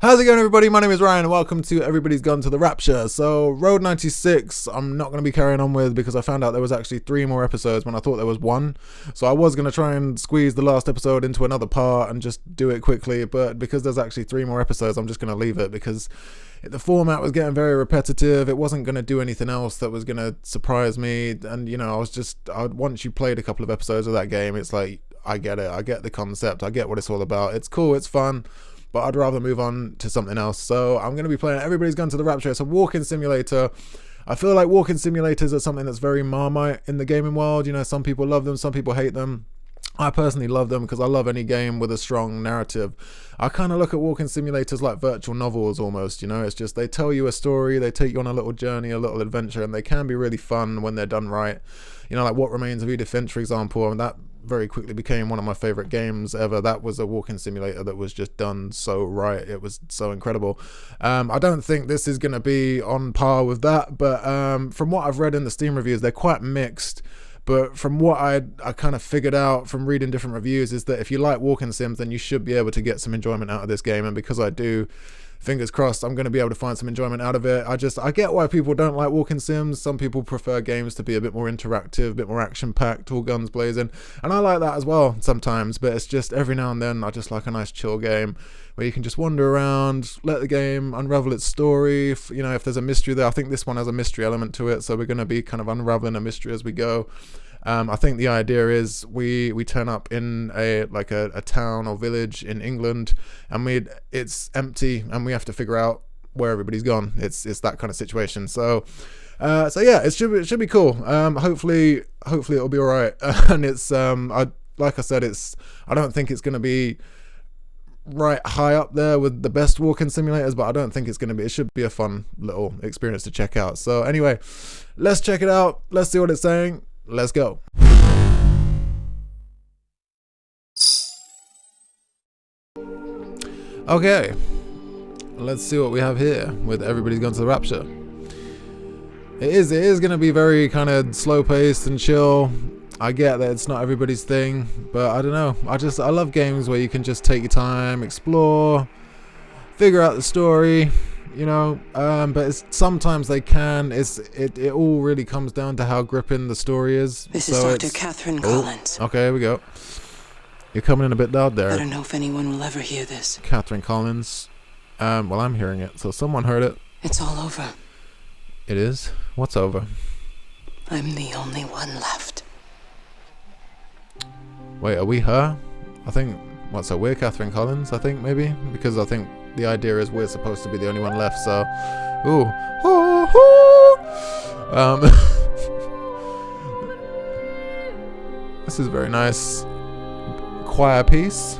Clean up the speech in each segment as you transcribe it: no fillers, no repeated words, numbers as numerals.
How's it going, everybody? My name is Ryan and welcome to Everybody's Gone to the Rapture. So Road 96 I'm not going to be carrying on with because I found out there was actually 3 more episodes when I thought there was 1. So I was going to try and squeeze the last episode into another part and just do it quickly, but because there's actually 3 more episodes, I'm just going to leave it because the format was getting very repetitive. It wasn't going to do anything else that was going to surprise me. And once you played a couple of episodes of that game, it's like, I get it. I get the concept. I get what it's all about. It's cool. It's fun. But I'd rather move on to something else. So I'm going to be playing Everybody's Gone to the Rapture. It's a walking simulator. I feel like walking simulators are something that's very Marmite in the gaming world. You know, some people love them, some people hate them. I personally love them because I love any game with a strong narrative. I kind of look at walking simulators like virtual novels almost, you know. It's just they tell you a story, they take you on a little journey, a little adventure, and they can be really fun when they're done right. You know, like What Remains of Edith Finch, for example, and that very quickly became one of my favorite games ever. That was a walking simulator that was just done so right. It was so incredible. I don't think this is going to be on par with that, but from what I've read in the Steam reviews, they're quite mixed. But from what I kind of figured out from reading different reviews is that if you like walking sims, then you should be able to get some enjoyment out of this game. And because I do, fingers crossed, I'm going to be able to find some enjoyment out of it. I get why people don't like walking sims. Some people prefer games to be a bit more interactive, a bit more action-packed, all guns blazing. And I like that as well sometimes, but it's just every now and then I just like a nice chill game where you can just wander around, let the game unravel its story. If there's a mystery there, I think this one has a mystery element to it, so we're going to be kind of unraveling a mystery as we go. I think the idea is we turn up in a town or village in England, and it's empty, and we have to figure out where everybody's gone. It's that kind of situation. So yeah, it should be cool. Hopefully it'll be all right. And it's like I said, I don't think it's going to be right high up there with the best walking simulators, but I don't think it should be a fun little experience to check out. So anyway, let's check it out. Let's see what it's saying. Let's go. Okay, let's see what we have here with Everybody's Gone to the Rapture. It is going to be very kind of slow paced and chill. I get that it's not everybody's thing, but I don't know. I love games where you can just take your time, explore, figure out the story. But sometimes they can. It all really comes down to how gripping the story is. This is Dr. Catherine Collins. Okay, here we go. You're coming in a bit loud there. I don't know if anyone will ever hear this. Catherine Collins. Well, I'm hearing it, so someone heard it. It's all over. It is? What's over? I'm the only one left. Wait, are we her? I think... so we're Catherine Collins, I think, maybe? Because I think the idea is we're supposed to be the only one left, so... Ooh. This is very nice. Choir piece.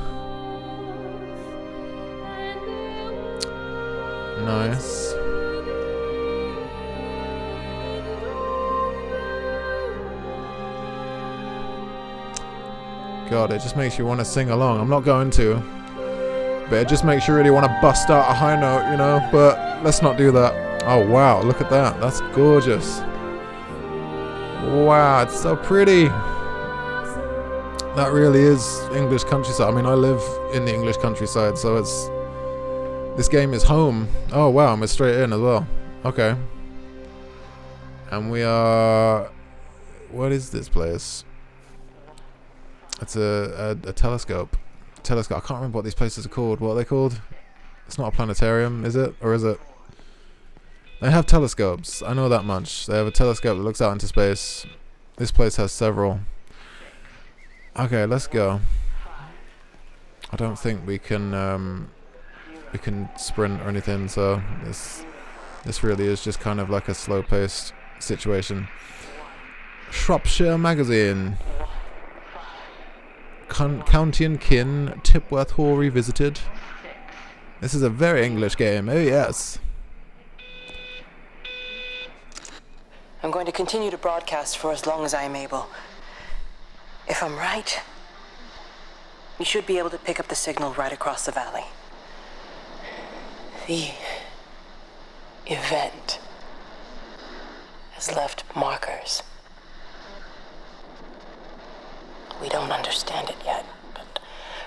Nice. God, it just makes you want to sing along. I'm not going to. But it just makes you really want to bust out a high note, you know? But let's not do that. Oh, wow. Look at that. That's gorgeous. Wow, it's so pretty. That really is English countryside. I mean, I live in the English countryside, so this game is home. Oh, wow. I'm straight in as well. Okay. And we are... What is this place? It's a telescope. I can't remember what these places are called. What are they called? It's not a planetarium, is it? Or is it? They have telescopes. I know that much. They have a telescope that looks out into space. This place has several. Okay, let's go. I don't think we can sprint or anything, so this really is just kind of like a slow-paced situation. Shropshire Magazine. County and Kin, Tipworth Hall Revisited. This is a very English game. Oh, yes. I'm going to continue to broadcast for as long as I am able. If I'm right, you should be able to pick up the signal right across the valley. The event has left markers. We don't understand it yet, but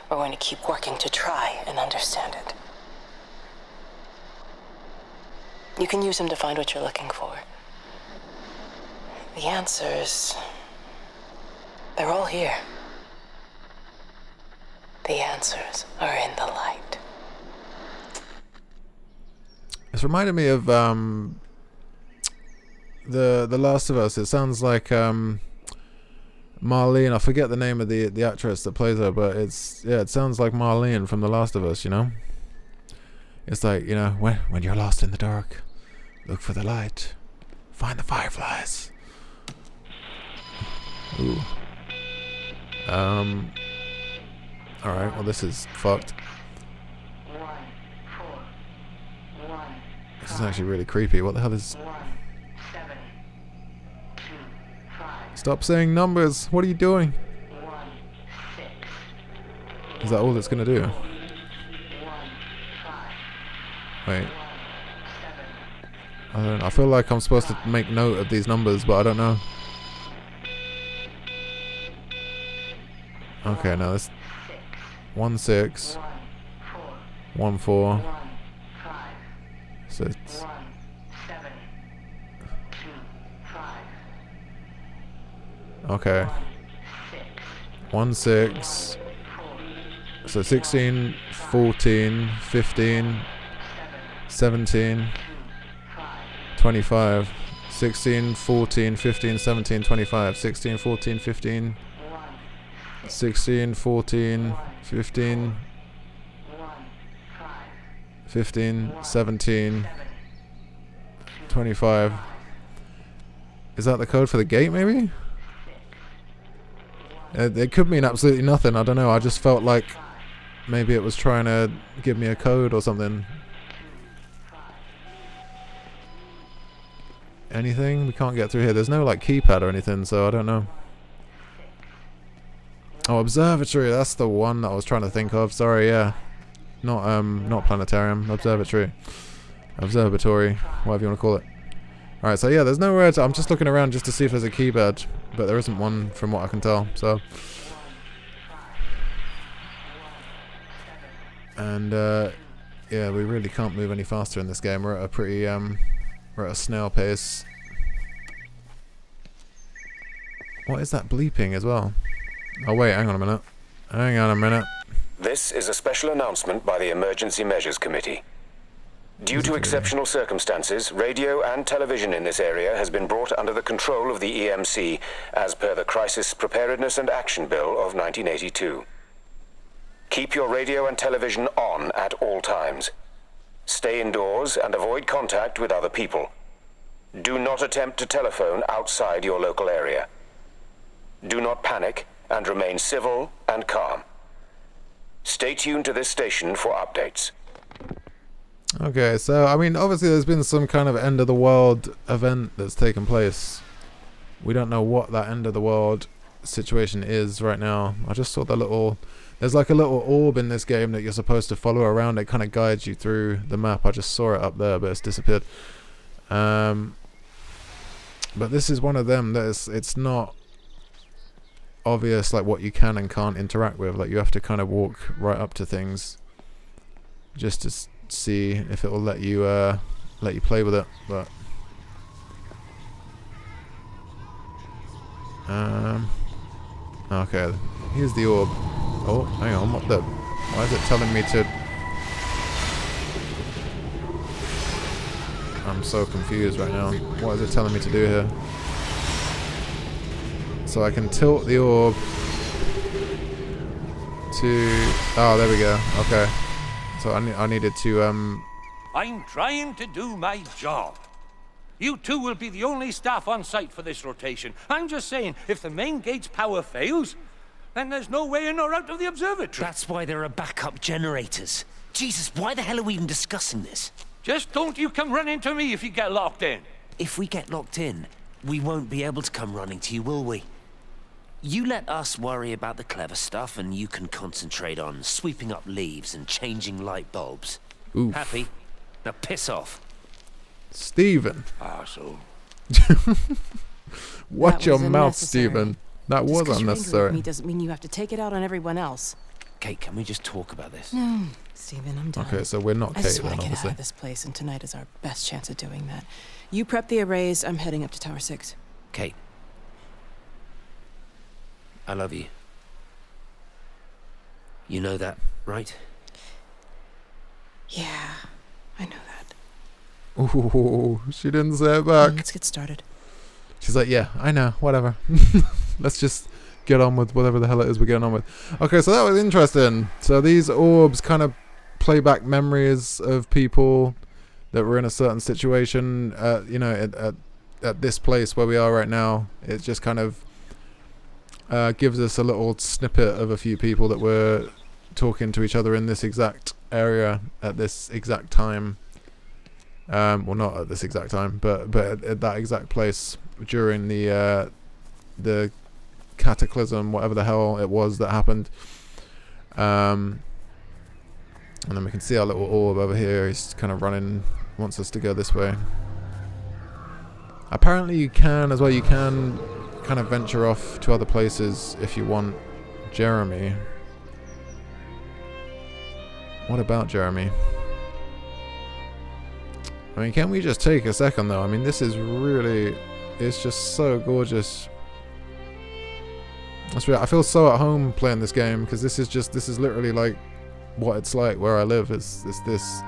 we're going to keep working to try and understand it. You can use them to find what you're looking for. The answers... they're all here. The answers are in the light. It's reminded me of the Last of Us. It sounds like Marlene. I forget the name of the actress that plays her, but it sounds like Marlene from The Last of Us, you know? It's like, you know, when you're lost in the dark, look for the light. Find the fireflies. Ooh. Alright, well this is fucked. This is actually really creepy. What the hell is... Stop saying numbers. What are you doing? Is that all it's going to do? Wait. I feel like I'm supposed to make note of these numbers, but I don't know. Okay, now this... 1 6 1 4 6. Okay. 1 6. So 16, 14, 15, 17, 25. 16, 14, 15, 17, 25. 16, 14, 15. 16, 14, 15, 15, 17, 25. Is that the code for the gate, maybe? It could mean absolutely nothing, I don't know. I just felt like maybe it was trying to give me a code or something. Anything? We can't get through here. There's no like keypad or anything, so I don't know. Oh, observatory, that's the one that I was trying to think of. Sorry, yeah. Not planetarium, observatory. Observatory, whatever you want to call it. Alright, so yeah, there's nowhere to... I'm just looking around just to see if there's a keypad, but there isn't one from what I can tell, so... And, yeah, we really can't move any faster in this game. We're at a pretty, we're at a snail pace. What is that bleeping as well? Oh wait, hang on a minute. Hang on a minute. This is a special announcement by the Emergency Measures Committee. Due to exceptional circumstances, radio and television in this area has been brought under the control of the EMC as per the Crisis Preparedness and Action Bill of 1982. Keep your radio and television on at all times. Stay indoors and avoid contact with other people. Do not attempt to telephone outside your local area. Do not panic and remain civil and calm. Stay tuned to this station for updates. Okay, so, I mean, obviously there's been some kind of end of the world event that's taken place. We don't know what that end of the world situation is right now. I just saw the little... There's like a little orb in this game that you're supposed to follow around. It kind of guides you through the map. I just saw it up there, but it's disappeared. But this is one of them that it's not obvious like what you can and can't interact with. Like you have to kind of walk right up to things just to see if it will let you play with it. But okay, here's the orb. Oh, hang on, what the... Why is it telling me to... I'm so confused right now. What is it telling me to do here? So I can tilt the orb to... Oh, there we go. Okay. So I needed to, I'm trying to do my job. You two will be the only staff on site for this rotation. I'm just saying, if the main gate's power fails... then there's no way in or out of the observatory. That's why there are backup generators. Jesus, why the hell are we even discussing this? Just don't you come running to me if you get locked in. If we get locked in, we won't be able to come running to you, will we? You let us worry about the clever stuff, and you can concentrate on sweeping up leaves and changing light bulbs. Oof. Happy? Now piss off. Stephen. Arsehole. Watch your mouth, unnecessary. Stephen. That was Just 'cause you're angry unnecessary. with me doesn't mean you have to take it out on everyone else. Kate, can we just talk about this? No, Stephen, I'm done. Okay, so we're not I Kate just then, want to get out obviously. of this place, and tonight is our best chance of doing that. You prep the arrays. I'm heading up to Tower 6. Kate. I love you. You know that, right? Yeah, I know that. Ooh, she didn't say it back. Let's get started. She's like, yeah, I know, whatever. Let's just get on with whatever the hell it is we're getting on with. Okay, so that was interesting. So these orbs kind of play back memories of people that were in a certain situation, you know, at this place where we are right now. It just kind of gives us a little snippet of a few people that were talking to each other in this exact area at this exact time. Well, not at this exact time, but at that exact place during the cataclysm, whatever the hell it was that happened. And then we can see our little orb over here. He's kind of running, wants us to go this way. Apparently you can as well, you can kind of venture off to other places if you want. Jeremy. What about Jeremy? I mean, can we just take a second though? I mean, this is really, it's just so gorgeous. That's really, I feel so at home playing this game, because this is literally like what it's like where I live. It's this,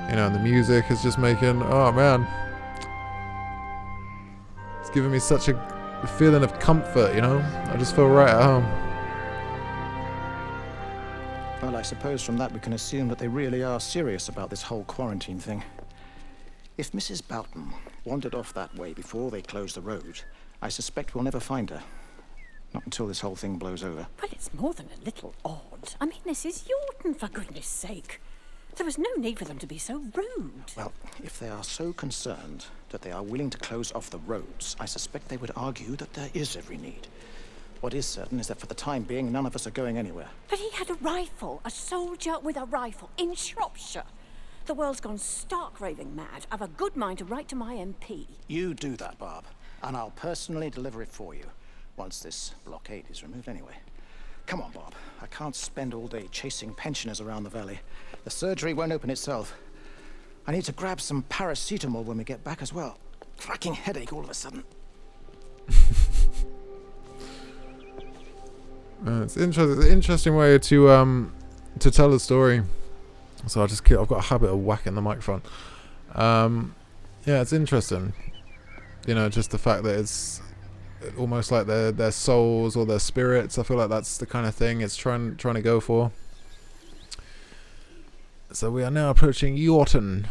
you know, and the music is just making, oh man, it's giving me such a feeling of comfort, you know. I just feel right at home. Well, I suppose from that we can assume that they really are serious about this whole quarantine thing. If Mrs. Boughton wandered off that way before they closed the road, I suspect we'll never find her. Not until this whole thing blows over. Well, it's more than a little odd. I mean, this is Yorton, for goodness sake. There was no need for them to be so rude. Well, if they are so concerned that they are willing to close off the roads, I suspect they would argue that there is every need. What is certain is that for the time being, none of us are going anywhere. But he had a rifle, a soldier with a rifle, in Shropshire. The world's gone stark raving mad. I've a good mind to write to my MP. You do that, Barb, and I'll personally deliver it for you, once this blockade is removed anyway. Come on, Bob. I can't spend all day chasing pensioners around the valley. The surgery won't open itself. I need to grab some paracetamol when we get back as well. Cracking headache all of a sudden. It's interesting. It's an interesting way to tell a story. So I've got a habit of whacking the microphone. Yeah, it's interesting. You know, just the fact that it's almost like their souls or their spirits. I feel like that's the kind of thing it's trying to go for. So we are now approaching Yorton,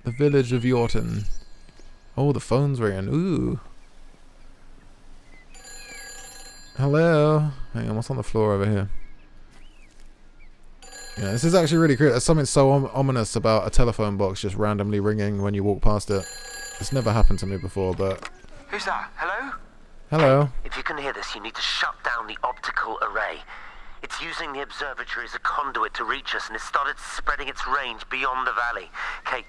the village of Yorton. Oh, the phone's ringing. Ooh. Hello. Hang on, what's on the floor over here? Yeah, this is actually really cool. There's something so ominous about a telephone box just randomly ringing when you walk past it. It's never happened to me before, but... Who's that? Hello? Hello. If you can hear this, you need to shut down the optical array. It's using the observatory as a conduit to reach us, and it's started spreading its range beyond the valley. Kate,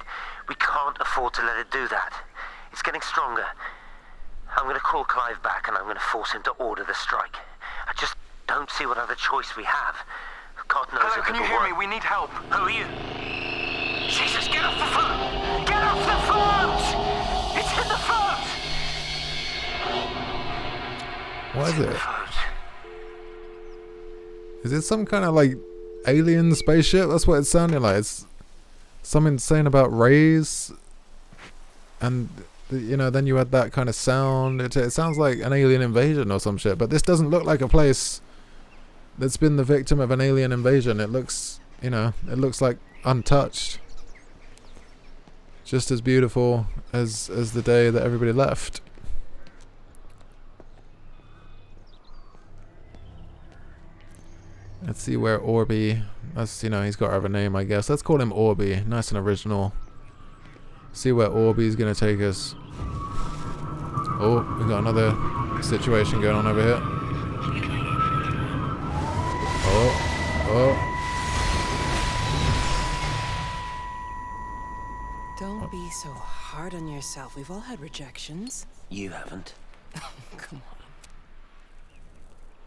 we can't afford to let it do that. It's getting stronger. I'm going to call Clive back, and I'm going to force him to order the strike. I just don't see what other choice we have. God knows. Hello, can you hear me? We need help. Who are you? Jesus, get off the phone! Get off the phone! It's in the phone! What is it? Is it some kind of like alien spaceship? That's what it's sounding like. It's something saying about rays, and you know, then you had that kind of sound. It sounds like an alien invasion or some shit. But this doesn't look like a place that's been the victim of an alien invasion. It looks, you know, it looks like untouched, just as beautiful as the day that everybody left. Let's see where Orby, that's, you know, he's got to have a name, I guess. Let's call him Orby. Nice and original. See where Orby's going to take us. Oh, we got another situation going on over here. Oh. Don't be so hard on yourself. We've all had rejections. You haven't. Come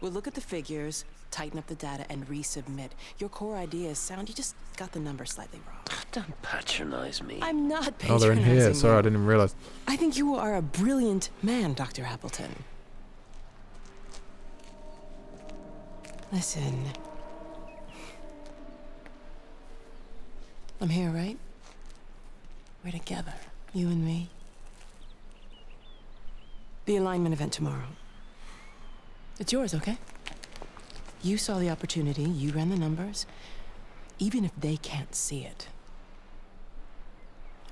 on. We'll look at the figures, tighten up the data, and resubmit. Your core idea is sound. You just got the numbers slightly wrong. Don't patronize me. I'm not Oh, patronizing they're in here. you. Sorry, I didn't even realize. I think you are a brilliant man, Dr. Appleton. Listen. I'm here, right? We're together, you and me. The alignment event tomorrow. It's yours, okay? You saw the opportunity, you ran the numbers. Even if they can't see it,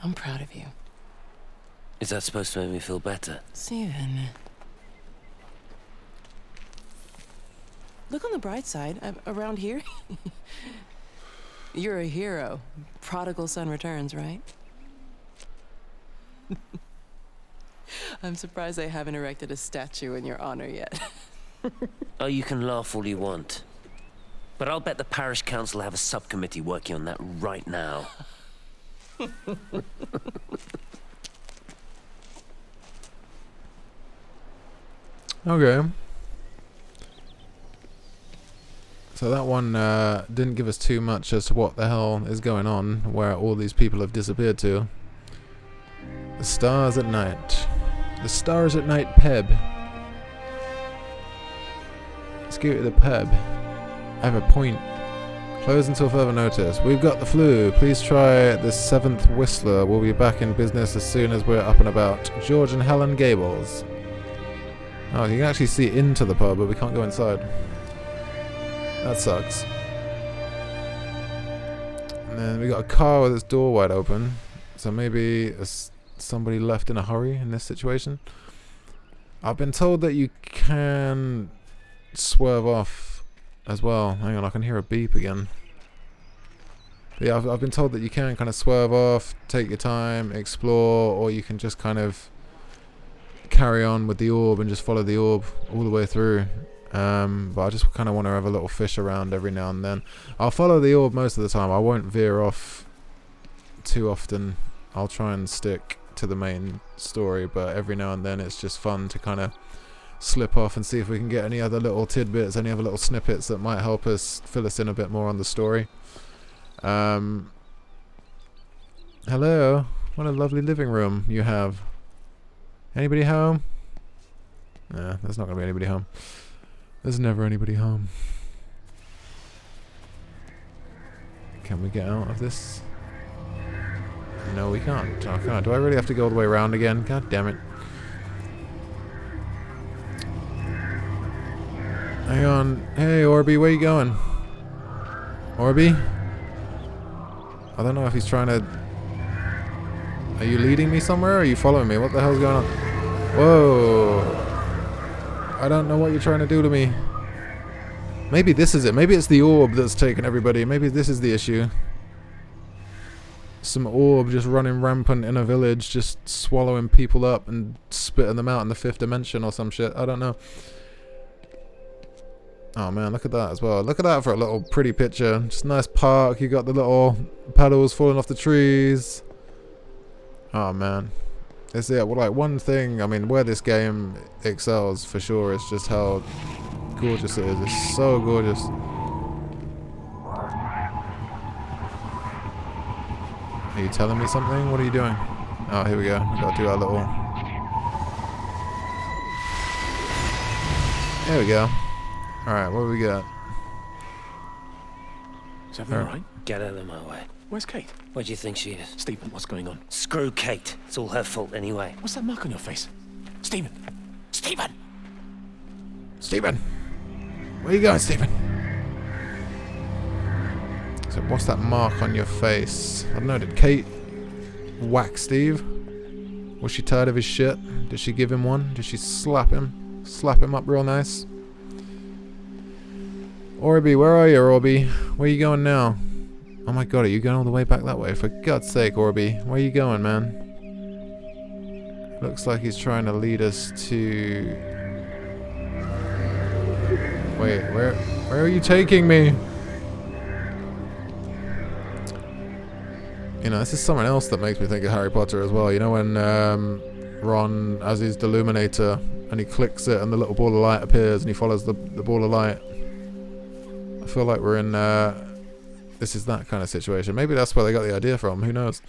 I'm proud of you. Is that supposed to make me feel better? Steven. Look on the bright side. Around here, you're a hero. Prodigal son returns, right? I'm surprised they haven't erected a statue in your honor yet. Oh, you can laugh all you want. But I'll bet the parish council have a subcommittee working on that right now. Okay. So that one didn't give us too much as to what the hell is going on, where all these people have disappeared to. The stars at night. The stars at night pub. Let's go to the pub. I have a point. Close until further notice. We've got the flu. Please try the 7th Whistler. We'll be back in business as soon as we're up and about. George and Helen Gables. Oh, you can actually see into the pub, but we can't go inside. That sucks. And then we got a car with its door wide open. So maybe somebody left in a hurry in this situation. I've been told that you can swerve off as well. Hang on, I can hear a beep again. But yeah, I've been told that you can kind of swerve off, take your time, explore, or you can just kind of carry on with the orb and just follow the orb all the way through. But I just kind of want to have a little fish around every now and then. I'll follow the orb most of the time. I won't veer off too often. I'll try and stick to the main story, but every now and then it's just fun to kind of slip off and see if we can get any other little tidbits, any other little snippets that might help us fill us in a bit more on the story. Hello, what a lovely living room you have. Anybody home? Nah, there's not gonna be anybody home. There's never anybody home. Can we get out of this? No, we can't. Oh, can't. Do I really have to go all the way around again? God damn it. Hang on. Hey, Orby, where you going? Orby? I don't know if he's trying to... Are you leading me somewhere? Or are you following me? What the hell's going on? Whoa. I don't know what you're trying to do to me. Maybe this is it. Maybe it's the orb that's taken everybody. Maybe this is the issue. Some orb just running rampant in a village, just swallowing people up and spitting them out in the 5th dimension or some shit. I don't know. Oh man, look at that as well. Look at that for a little pretty picture. Just a nice park. You got the little petals falling off the trees. Oh man. It's yeah, well, like one thing, I mean, where this game excels for sure is just how gorgeous it is. It's so gorgeous. Are you telling me something? What are you doing? Oh, here we go. We gotta do our little... There we go. Alright, what do we got? Is everything all right? Get out of my way. Where's Kate? Where do you think she is? Stephen, what's going on? Screw Kate. It's all her fault anyway. What's that mark on your face? Stephen! Stephen! Stephen! Where you going, Stephen? So what's that mark on your face? I don't know, did Kate whack Steve? Was she tired of his shit? Did she give him one? Did she slap him? Slap him up real nice? Orby, where are you, Orby? Where are you going now? Oh my god, are you going all the way back that way? For God's sake, Orby. Where are you going, man? Looks like he's trying to lead us to... Wait, where are you taking me? You know, this is someone else that makes me think of Harry Potter as well. You know when Ron, as his Deluminator, and he clicks it and the little ball of light appears and he follows the ball of light. I feel like we're in this is that kind of situation. Maybe that's where they got the idea from, who knows?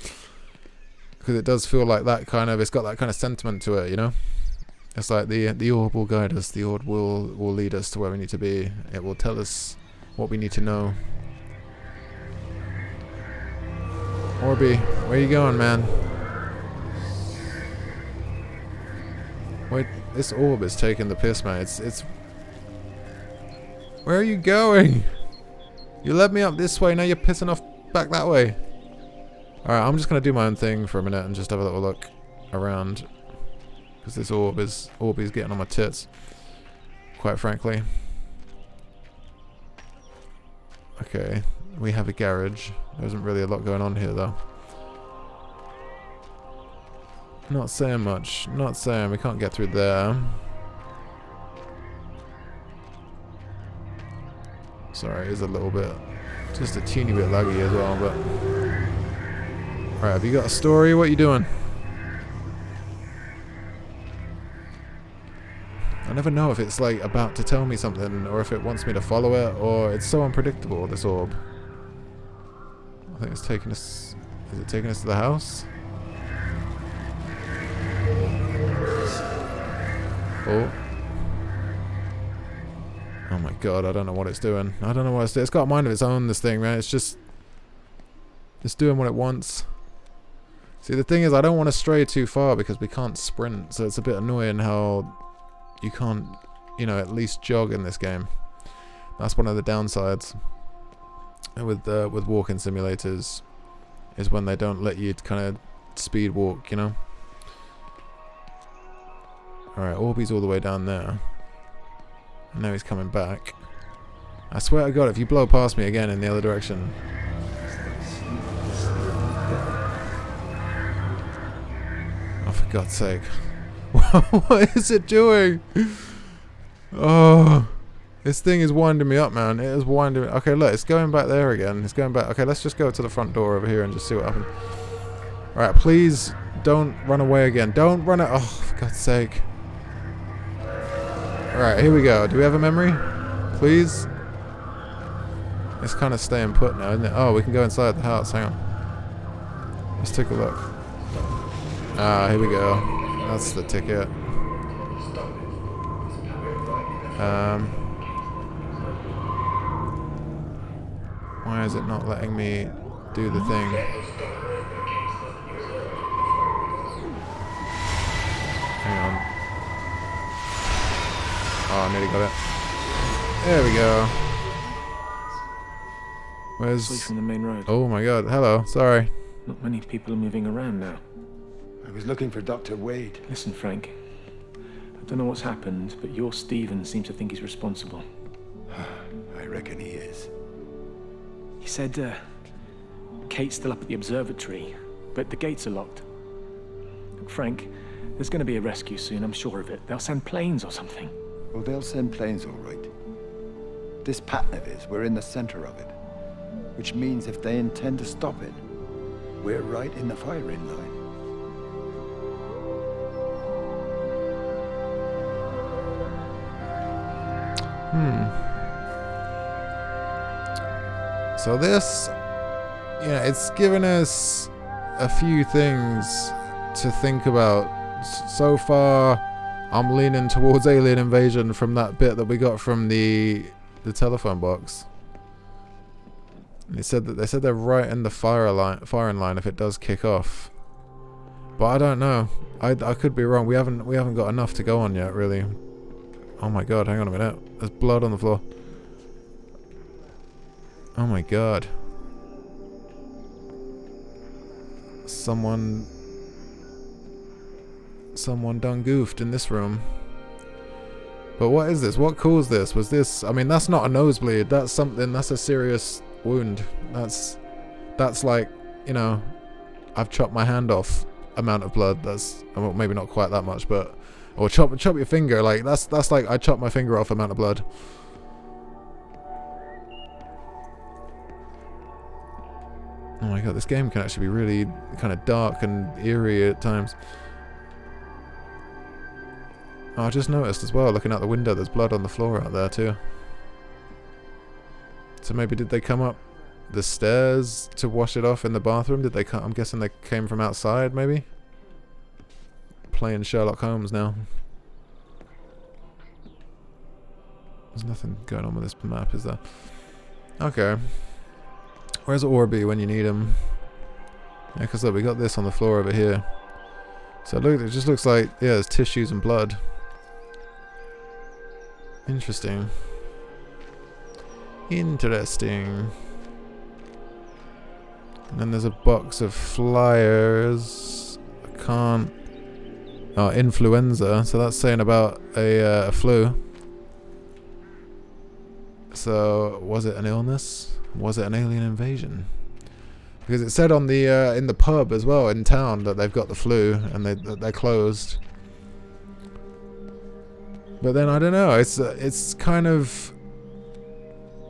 Because it does feel like that kind of, it's got that kind of sentiment to it, you know? It's like the orb will guide us, the orb will lead us to where we need to be. It will tell us what we need to know. Orby, where you going, man? Wait, this orb is taking the piss, man. It's... Where are you going? You led me up this way, now you're pissing off back that way. Alright, I'm just going to do my own thing for a minute and just have a little look around. Because this orb is getting on my tits. Quite frankly. Okay, we have a garage. There isn't really a lot going on here though. Not saying much. Not saying we can't get through there. Sorry, it is a little bit, just a teeny bit laggy as well, but... Alright, have you got a story? What are you doing? I never know if it's like about to tell me something, or if it wants me to follow it, or it's so unpredictable, this orb. I think it's taking us... Is it taking us to the house? Oh. Oh my god, I don't know what it's doing. I don't know what it's doing. It's got a mind of its own, this thing, man. It's just... It's doing what it wants. See, the thing is, I don't want to stray too far because we can't sprint, so it's a bit annoying how you can't, you know, at least jog in this game. That's one of the downsides with walking simulators, is when they don't let you kind of speed walk, you know? Alright, Orby's all the way down there. And now he's coming back. I swear to God, if you blow past me again in the other direction... Oh, for God's sake. What is it doing? Oh, this thing is winding me up, man. It is winding me. Okay, look, it's going back there again. It's going back. Okay, let's just go to the front door over here and just see what happens. Alright, please don't run away again. Don't run it. Oh, for God's sake. Alright, here we go. Do we have a memory? Please? It's kind of staying put now, isn't it? Oh, we can go inside the house. Hang on. Let's take a look. Ah, here we go. That's the ticket. Why is it not letting me do the thing? Hang on. Oh, I nearly got it. There we go. Where's... Away from the main road. Oh my god, hello, sorry. Not many people are moving around now. I was looking for Dr. Wade. Listen, Frank. I don't know what's happened, but your Stephen seems to think he's responsible. I reckon he is. He said, Kate's still up at the observatory, but the gates are locked. Frank, there's going to be a rescue soon, I'm sure of it. They'll send planes or something. Well, they'll send planes, all right. This pattern of his, we're in the center of it. Which means if they intend to stop it, we're right in the firing line. So this, yeah, it's given us a few things to think about. So far, I'm leaning towards alien invasion from that bit that we got from the telephone box. They said they're right in the firing line if it does kick off. But I don't know. I could be wrong. We haven't got enough to go on yet, really. Oh my god, hang on a minute. There's blood on the floor. Oh my god. Someone done goofed in this room. But what is this? What caused this? Was this... I mean, that's not a nosebleed. That's something... That's a serious wound. That's like, you know, I've chopped my hand off amount of blood. That's... Well, maybe not quite that much, but... Or chop your finger. Like, that's like I chopped my finger off amount of blood. Oh my god, this game can actually be really kind of dark and eerie at times. Oh, I just noticed as well, looking out the window, there's blood on the floor out there too. So maybe did they come up the stairs to wash it off in the bathroom? Did they come? I'm guessing they came from outside, maybe? Playing Sherlock Holmes now. There's nothing going on with this map, is there? Okay. Where's Orby when you need him? Yeah, because look, we got this on the floor over here. So look, it just looks like, yeah, there's tissues and blood. Interesting. Interesting. And then there's a box of flyers. I can't... Oh, influenza. So that's saying about a flu. So, was it an illness? Was it an alien invasion? Because it said on the in the pub as well in town that they've got the flu and they're closed. But then I don't know. It's kind of,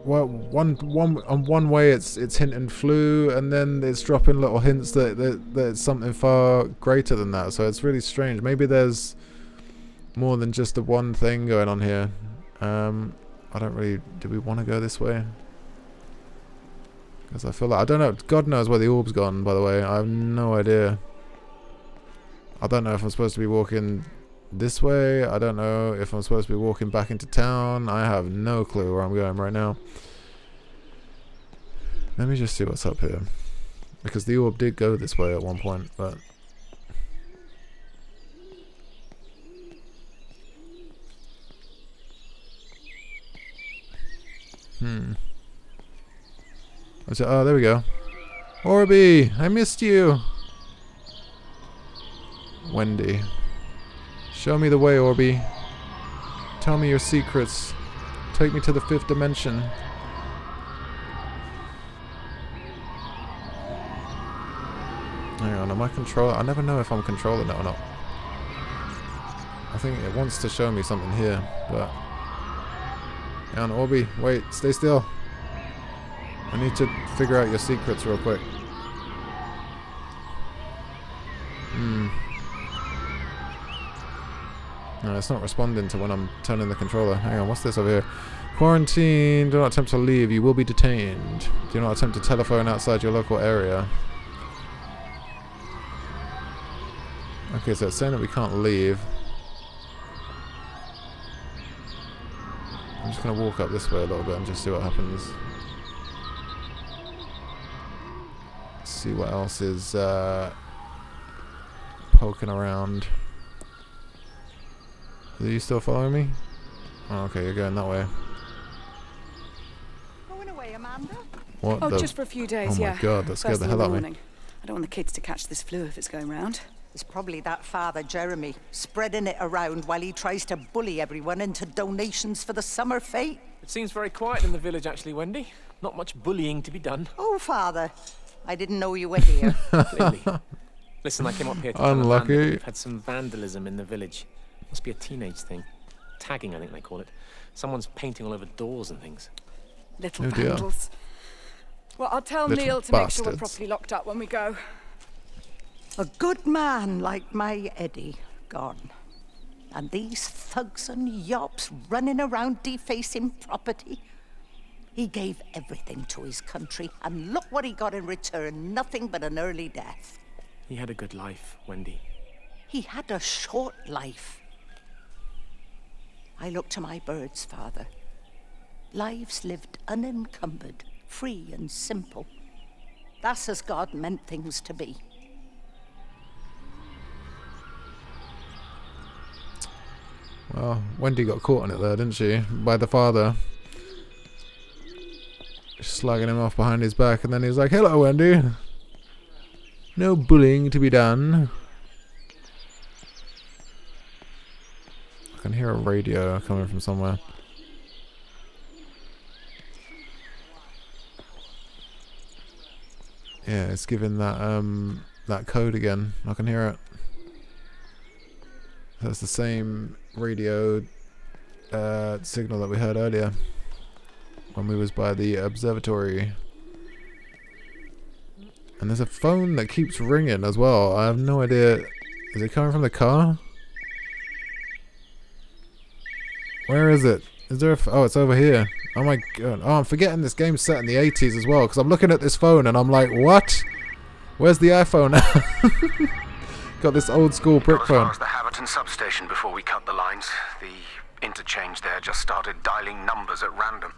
well, one way it's hinting flu, and then it's dropping little hints that it's something far greater than that. So it's really strange. Maybe there's more than just the one thing going on here. I don't really... Do we want to go this way? Because I feel like... I don't know. God knows where the orb's gone, by the way. I have no idea. I don't know if I'm supposed to be walking this way. I don't know if I'm supposed to be walking back into town. I have no clue where I'm going right now. Let me just see what's up here. Because the orb did go this way at one point, but... Oh, there we go. Orby, I missed you. Wendy. Show me the way, Orby. Tell me your secrets. Take me to the 5th dimension. Hang on, am I controlling? I never know if I'm controlling it or not. I think it wants to show me something here, but... Hang on, Orby, wait, stay still. I need to figure out your secrets real quick. No, it's not responding to when I'm turning the controller. Hang on, what's this over here? Quarantine, do not attempt to leave, you will be detained. Do not attempt to telephone outside your local area. Okay, so it's saying that we can't leave. I'm just going to walk up this way a little bit and just see what happens. See what else is poking around. Are you still following me? Oh, okay, you're going that way. Going away, Amanda? What? Oh, just for a few days, yeah. Oh yeah. my god, that scared the hell out of me. I don't want the kids to catch this flu if it's going round. It's probably that father, Jeremy, spreading it around while he tries to bully everyone into donations for the summer fete. It seems very quiet in the village, actually, Wendy. Not much bullying to be done. Oh, father. I didn't know you were here. Completely. Listen, I came up here to tell Unlucky. Amanda that we've had some vandalism in the village. Must be a teenage thing. Tagging, I think they call it. Someone's painting all over doors and things. Little Oh dear. vandals. Well, I'll tell Little Neil to make sure we're bastards. properly locked up when we go. A good man like my Eddie gone. And these thugs and yops running around defacing property. He gave everything to his country, and look what he got in return, nothing but an early death. He had a good life, Wendy. He had a short life. I look to my birds, father. Lives lived unencumbered, free and simple. That's as God meant things to be. Well, Wendy got caught on it there, didn't she? By the father. Slugging him off behind his back, and then he's like, "Hello, Wendy. No bullying to be done." I can hear a radio coming from somewhere. Yeah, it's giving that code again. I can hear it. That's the same radio signal that we heard earlier when we was by the observatory. And there's a phone that keeps ringing as well. I have no idea. Is it coming from the car? Where is it? Is there oh, it's over here. Oh my god. Oh, I'm forgetting this game's set in the 80s as well, because I'm looking at this phone and I'm like, what? Where's the iPhone? Got this old school brick Got as phone. far as the Haverton substation before we cut the lines. The interchange there just started dialing numbers at random.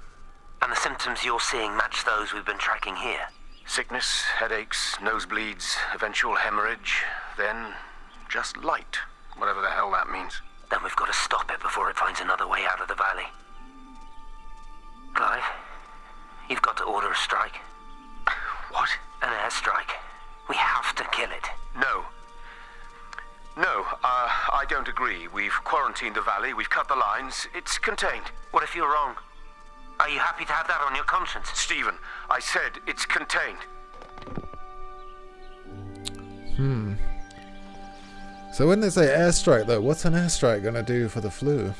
And the symptoms you're seeing match those we've been tracking here? Sickness, headaches, nosebleeds, eventual hemorrhage, then just light, whatever the hell that means. Then we've got to stop it before it finds another way out of the valley. Clive, you've got to order a strike. What? An airstrike. We have to kill it. No. No, I don't agree. We've quarantined the valley, we've cut the lines, it's contained. What if you're wrong? Are you happy to have that on your conscience? Stephen, I said it's contained. So when they say airstrike though, what's an airstrike gonna do for the flu?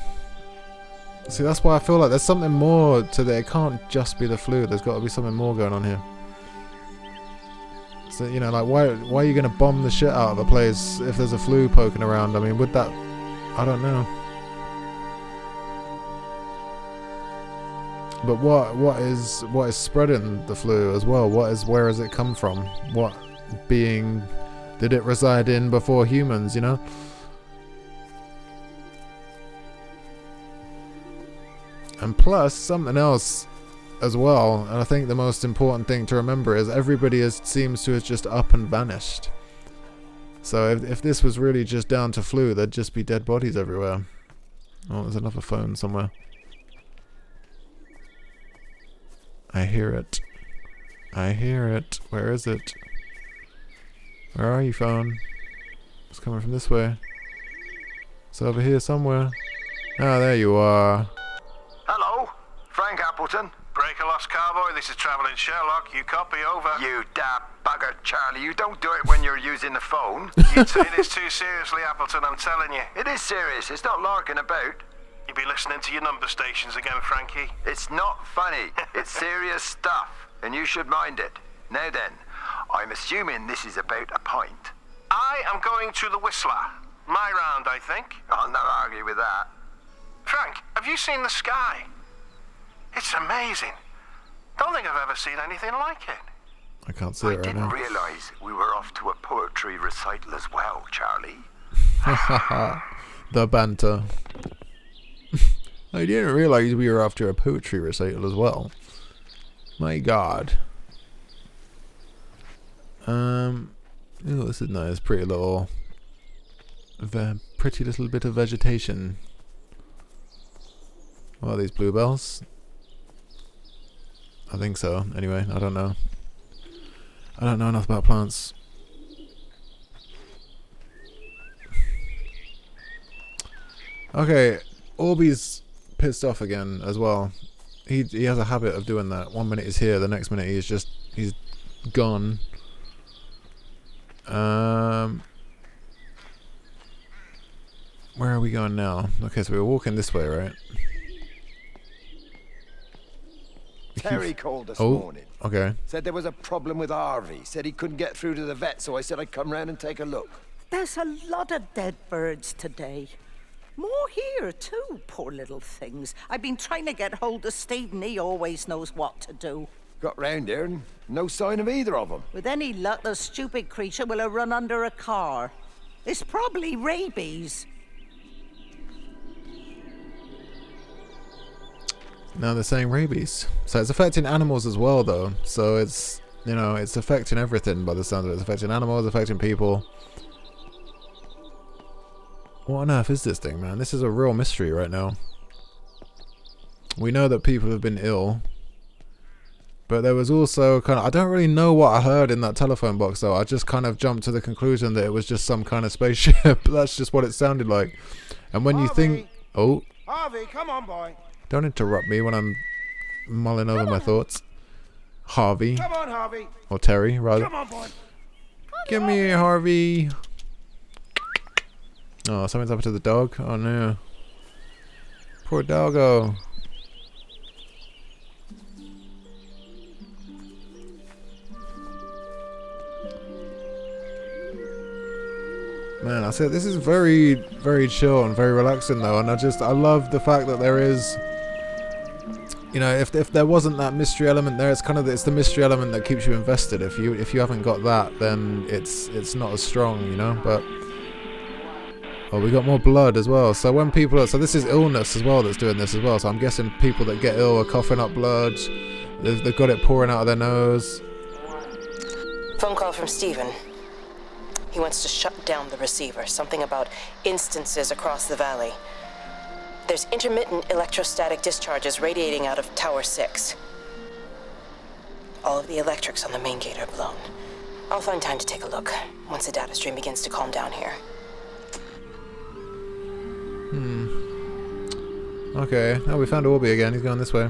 See, that's why I feel like there's something more to that. It can't just be the flu. There's got to be something more going on here. So, you know, like, why are you going to bomb the shit out of a place if there's a flu poking around? I mean, would that... I don't know. But what is spreading the flu as well? Where has it come from? What being did it reside in before humans, you know? And plus, something else as well, and I think the most important thing to remember is everybody seems to have just up and vanished. So if this was really just down to flu, there'd just be dead bodies everywhere. Oh, there's another phone somewhere. I hear it. I hear it. Where is it? Where are you, phone? It's coming from this way. It's over here somewhere. Ah, there you are. Hello, Frank Appleton. Breaker lost cowboy, this is Travelling Sherlock. You copy, over. You daft bugger, Charlie. You don't do it when you're using the phone. You take this too seriously, Appleton, I'm telling you. It is serious. It's not larking about. You be listening to your number stations again, Frankie. It's not funny. It's serious stuff, and you should mind it. Now then, I'm assuming this is about a pint. I am going to the Whistler. My round, I think. I'll not argue with that. Frank, have you seen the sky? It's amazing. Don't think I've ever seen anything like it. I can't see it right now. I didn't realise we were off to a poetry recital as well, Charlie. The banter. I didn't realise we were after a poetry recital as well. My god. Oh, this is nice. Pretty little bit of vegetation. What are these bluebells? I think so. Anyway, I don't know. I don't know enough about plants. Okay, Orby's pissed off again as well. He has a habit of doing that. 1 minute he's here, the next minute he's gone. Where are we going now? Okay, so we were walking this way, right? Terry called this morning. Okay. Said there was a problem with Harvey. Said he couldn't get through to the vet, so I said I'd come round and take a look. There's a lot of dead birds today. More here, too, poor little things. I've been trying to get hold of Steve, and he always knows what to do. Got round here and no sign of either of them. With any luck, the stupid creature will have run under a car. It's probably rabies. Now they're saying rabies. So it's affecting animals as well, though. So it's, you know, it's affecting everything by the sound of it. It's affecting animals, affecting people. What on earth is this thing, man? This is a real mystery right now. We know that people have been ill. But there was also kind of... I don't really know what I heard in that telephone box, though. I just kind of jumped to the conclusion that it was just some kind of spaceship. That's just what it sounded like. And when you think... Oh. Harvey, come on, boy. Don't interrupt me when I'm mulling over my thoughts. Harvey. Come on, Harvey. Or Terry, rather. Come on, boy. Give me Harvey. Oh, something's happened to the dog. Oh, no. Poor doggo. Man, I said this is very, very chill and very relaxing though, and I love the fact that there is, you know, if there wasn't that mystery element there, it's the mystery element that keeps you invested. If you haven't got that, then it's not as strong, you know. But oh, we got more blood as well. So when people are, so this is illness as well that's doing this as well. So I'm guessing people that get ill are coughing up blood. They've got it pouring out of their nose. Phone call from Stephen. He wants to shut down the receiver. Something about instances across the valley. There's intermittent electrostatic discharges radiating out of Tower 6. All of the electrics on the main gate are blown. I'll find time to take a look once the data stream begins to calm down here. Okay. Oh, we found Orby again. He's going this way.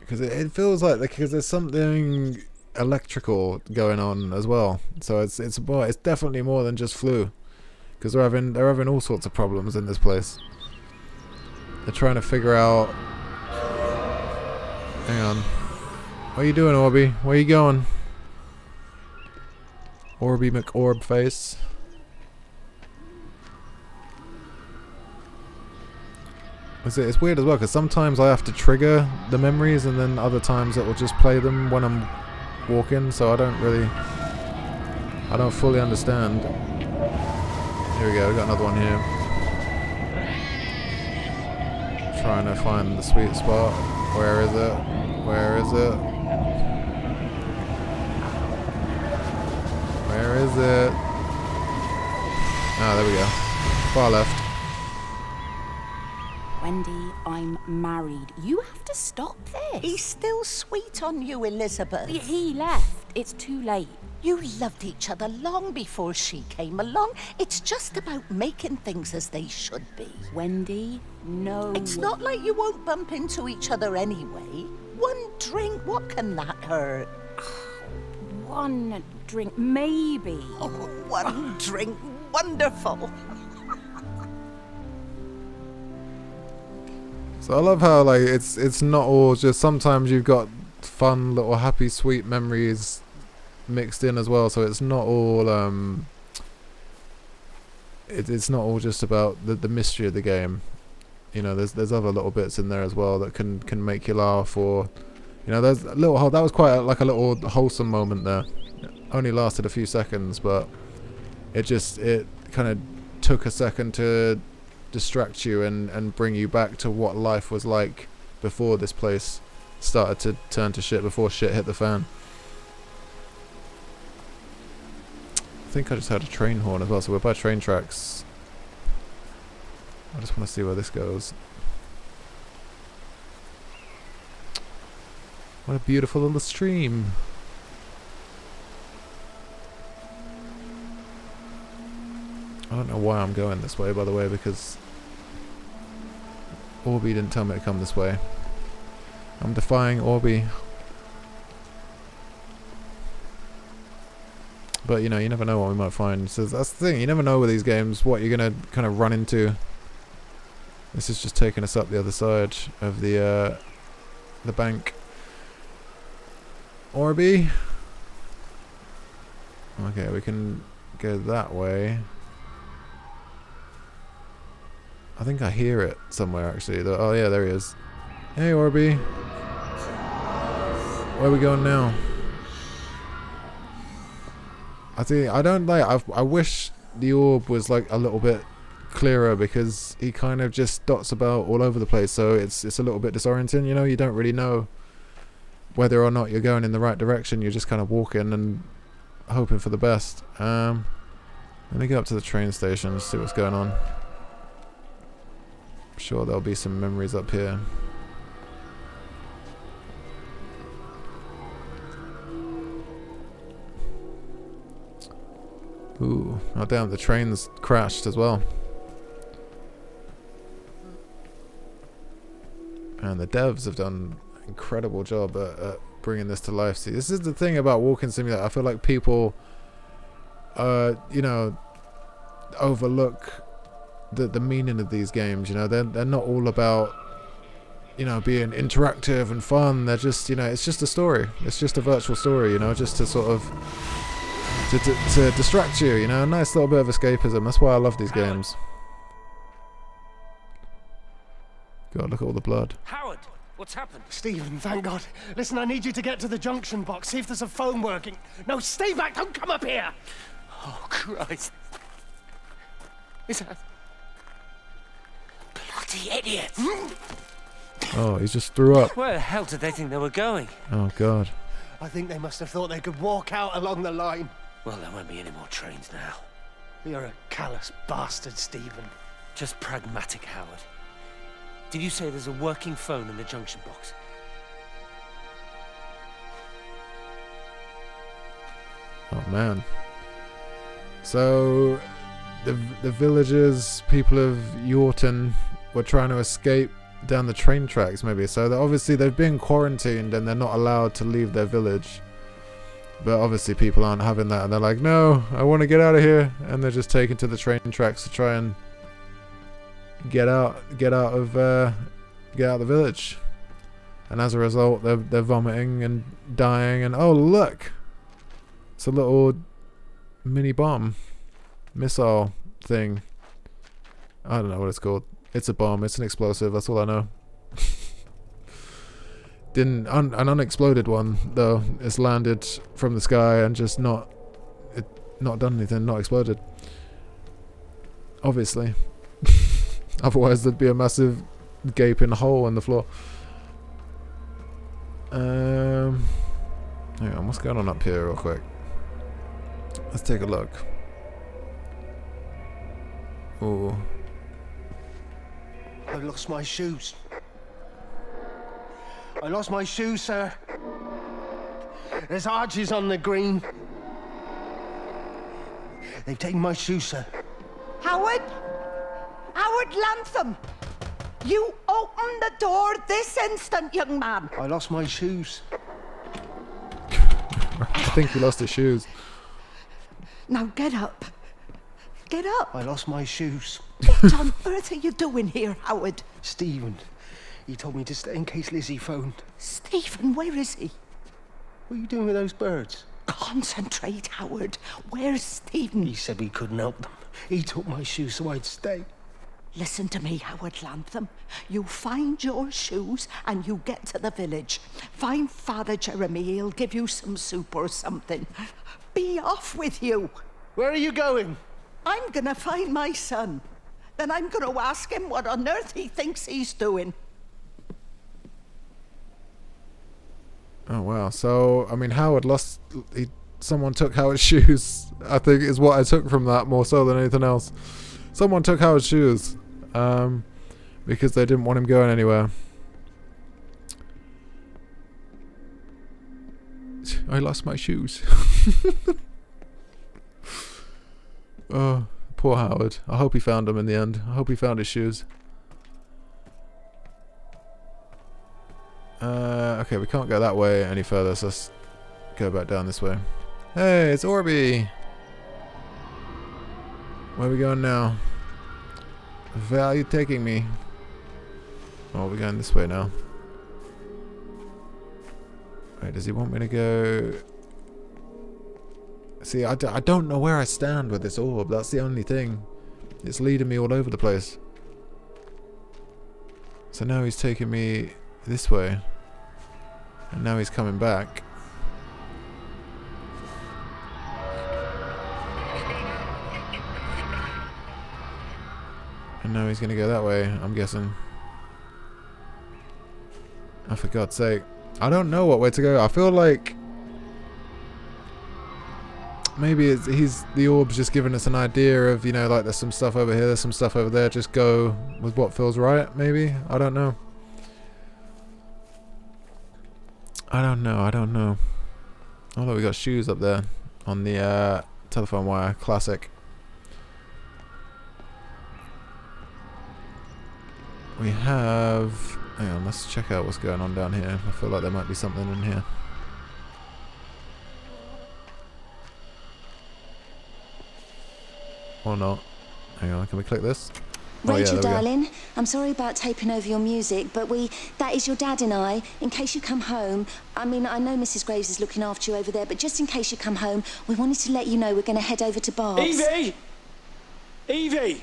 Because it feels like because there's something electrical going on as well, so it's definitely more than just flu, because they're having all sorts of problems in this place. They're trying to figure out. Hang on, what are you doing, Orby? Where are you going, Orby McOrb face? It's weird as well, because sometimes I have to trigger the memories and then other times it will just play them when I'm walking, so I don't fully understand. Here we go, we got another one here. Trying to find the sweet spot. Where is it? Where is it? Where is it? Ah, there we go. Far left. Wendy, I'm married. You have to stop this. He's still sweet on you, Elizabeth. He left. It's too late. You loved each other long before she came along. It's just about making things as they should be. Wendy, no. It's not like you won't bump into each other anyway. One drink, what can that hurt? One drink, maybe. Oh, one drink, wonderful. So I love how like it's not all just, sometimes you've got fun little happy sweet memories mixed in as well, so it's not all it's not all just about the mystery of the game. You know, there's other little bits in there as well that can make you laugh, or you know, there's a little that was quite like a little wholesome moment there. It only lasted a few seconds, but it kind of took a second to distract you and bring you back to what life was like before this place started to turn to shit, before shit hit the fan. I think I just heard a train horn as well, so we're by train tracks. I just want to see where this goes. What a beautiful little stream. I don't know why I'm going this way, by the way, because Orby didn't tell me to come this way. I'm defying Orby. But, you know, you never know what we might find. So that's the thing, you never know with these games what you're going to kind of run into. This is just taking us up the other side of the bank. Orby. Okay, we can go that way. I think I hear it somewhere, actually. Oh, yeah, there he is. Hey, Orby. Where are we going now? I wish the orb was like a little bit clearer, because he kind of just dots about all over the place, so it's a little bit disorienting, you know. You don't really know whether or not you're going in the right direction. You're just kind of walking and hoping for the best. Let me get up to the train station and see what's going on. I'm sure there'll be some memories up here. Ooh, oh damn, the train's crashed as well. And the devs have done an incredible job at bringing this to life. See, this is the thing about Walking Simulator. I feel like people, you know, overlook the meaning of these games. You know, they're not all about, you know, being interactive and fun. They're just, you know, it's just a story. It's just a virtual story, you know, just to sort of to distract you, you know, a nice little bit of escapism. That's why I love these games. God, look at all the blood. Howard, what's happened? Stephen, thank God. Listen, I need you to get to the junction box. See if there's a phone working. No, stay back. Don't come up here. Oh, Christ. Is that... Bloody idiot. Oh, he just threw up. Where the hell did they think they were going? Oh, God. I think they must have thought they could walk out along the line. Well, there won't be any more trains now. You're a callous bastard, Stephen. Just pragmatic, Howard. Did you say there's a working phone in the junction box? Oh, man. So, the villagers, people of Yorton, were trying to escape down the train tracks, maybe. So, obviously, they've been quarantined and they're not allowed to leave their village. But obviously, people aren't having that. And they're like, no, I want to get out of here. And they're just taken to the train tracks to try and get out of the village. And as a result, they're vomiting and dying. And oh, look, it's a little mini bomb missile thing. I don't know what it's called. It's a bomb. It's an explosive. That's all I know. An unexploded one though. It's landed from the sky and just not done anything. Not exploded. Obviously. Otherwise, there'd be a massive gaping hole in the floor. Hang on, what's going on up here real quick? Let's take a look. Oh. I lost my shoes. I lost my shoes, sir. There's arches on the green. They've taken my shoes, sir. Howard? Howard Lantham! You open the door this instant, young man. I lost my shoes. I think he lost his shoes. Now get up. Get up. I lost my shoes. What on earth are you doing here, Howard? Stephen. He told me to stay in case Lizzie phoned. Stephen, where is he? What are you doing with those birds? Concentrate, Howard. Where's Stephen? He said we couldn't help them. He took my shoes so I'd stay. Listen to me, Howard Lantham. You find your shoes and you get to the village. Find Father Jeremy. He'll give you some soup or something. Be off with you. Where are you going? I'm gonna find my son. Then I'm gonna ask him what on earth he thinks he's doing. Oh wow! So I mean, Howard lost. Someone took Howard's shoes. I think is what I took from that more so than anything else. Someone took Howard's shoes, because they didn't want him going anywhere. I lost my shoes. Oh, poor Howard. I hope he found them in the end. I hope he found his shoes. Okay, we can't go that way any further, so let's go back down this way. Hey, it's Orby! Where are we going now? Where are you taking me? Oh, we're going this way now. Wait, does he want me to go... See, I don't know where I stand with this orb. That's the only thing. It's leading me all over the place. So now he's taking me this way. And now he's coming back. And now he's going to go that way, I'm guessing. Oh, for God's sake. I don't know what way to go. I feel like... maybe the orb's just giving us an idea of, you know, like there's some stuff over here, there's some stuff over there. Just go with what feels right, maybe? I don't know. I don't know. Although we got shoes up there on the telephone wire. Classic. We have... hang on, let's check out what's going on down here. I feel like there might be something in here. Or not. Hang on, can we click this? Oh, yeah, Rachel, there we go. darling, I'm sorry about taping over your music, but that is your dad and I. In case you come home, I mean, I know Mrs. Graves is looking after you over there, but just in case you come home, we wanted to let you know we're going to head over to Barb's. Evie! Evie!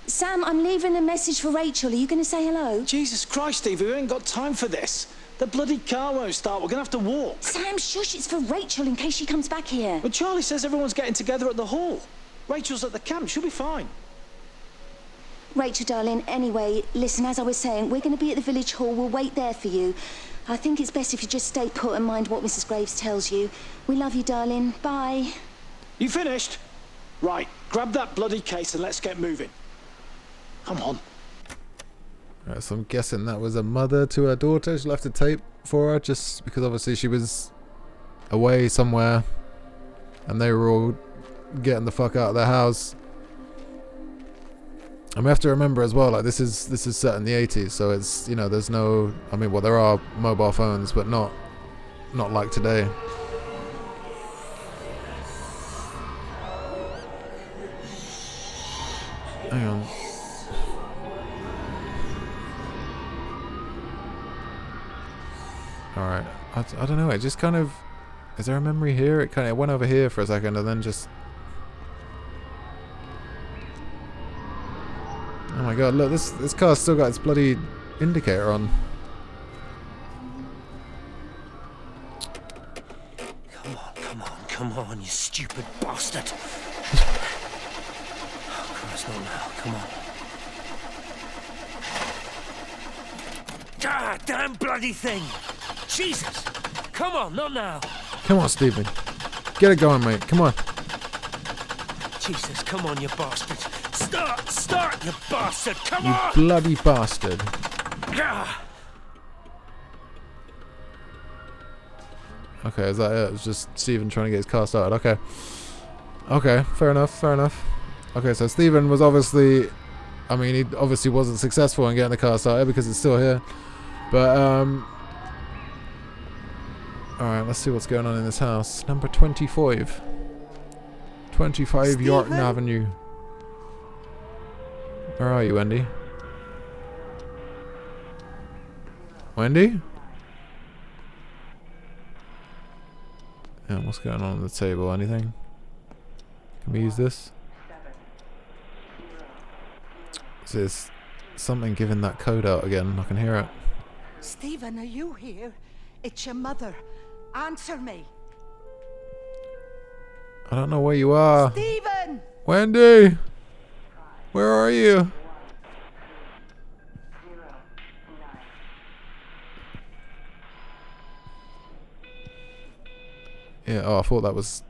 Sam, I'm leaving a message for Rachel. Are you going to say hello? Jesus Christ, Evie, we ain't got time for this. The bloody car won't start. We're going to have to walk. Sam, shush, it's for Rachel in case she comes back here. But Charlie says everyone's getting together at the hall. Rachel's at the camp. She'll be fine. Rachel, darling, anyway, listen, as I was saying, we're going to be at the village hall. We'll wait there for you. I think it's best if you just stay put and mind what Mrs. Graves tells you. We love you, darling. Bye. You finished? Right, grab that bloody case and let's get moving. Come on. Right, so I'm guessing that was a mother to her daughter. She left a tape for her just because obviously she was away somewhere and they were all getting the fuck out of their house. And we have to remember as well, like this is set in the 80s, so it's, you know, there's no, I mean, well, there are mobile phones, but not like today. Hang on. Alright, I don't know, it just kind of, is there a memory here? It went over here for a second and then just, oh my god, look, this car's still got its bloody indicator on. Come on, you stupid bastard. Oh, Christ, not now. Come on. Ah, damn bloody thing. Jesus. Come on, not now. Come on, Stephen. Get it going, mate. Come on. Jesus, come on, you bastard. Start, you bastard. Come You on. bloody bastard. Ah. Okay, is that it? It's just Stephen trying to get his car started. Okay. Okay, fair enough. Okay, so Stephen was obviously, I mean, he obviously wasn't successful in getting the car started because it's still here. But, alright, let's see what's going on in this house. Number 25. 25 Yorkton Avenue. Where are you, Wendy? Wendy? Yeah, what's going on the table? Anything? Can we use this? Is this something giving that code out again? I can hear it. Stephen, are you here? It's your mother. Answer me. I don't know where you are. Stephen! Wendy! Where are you? Yeah, oh, I thought that was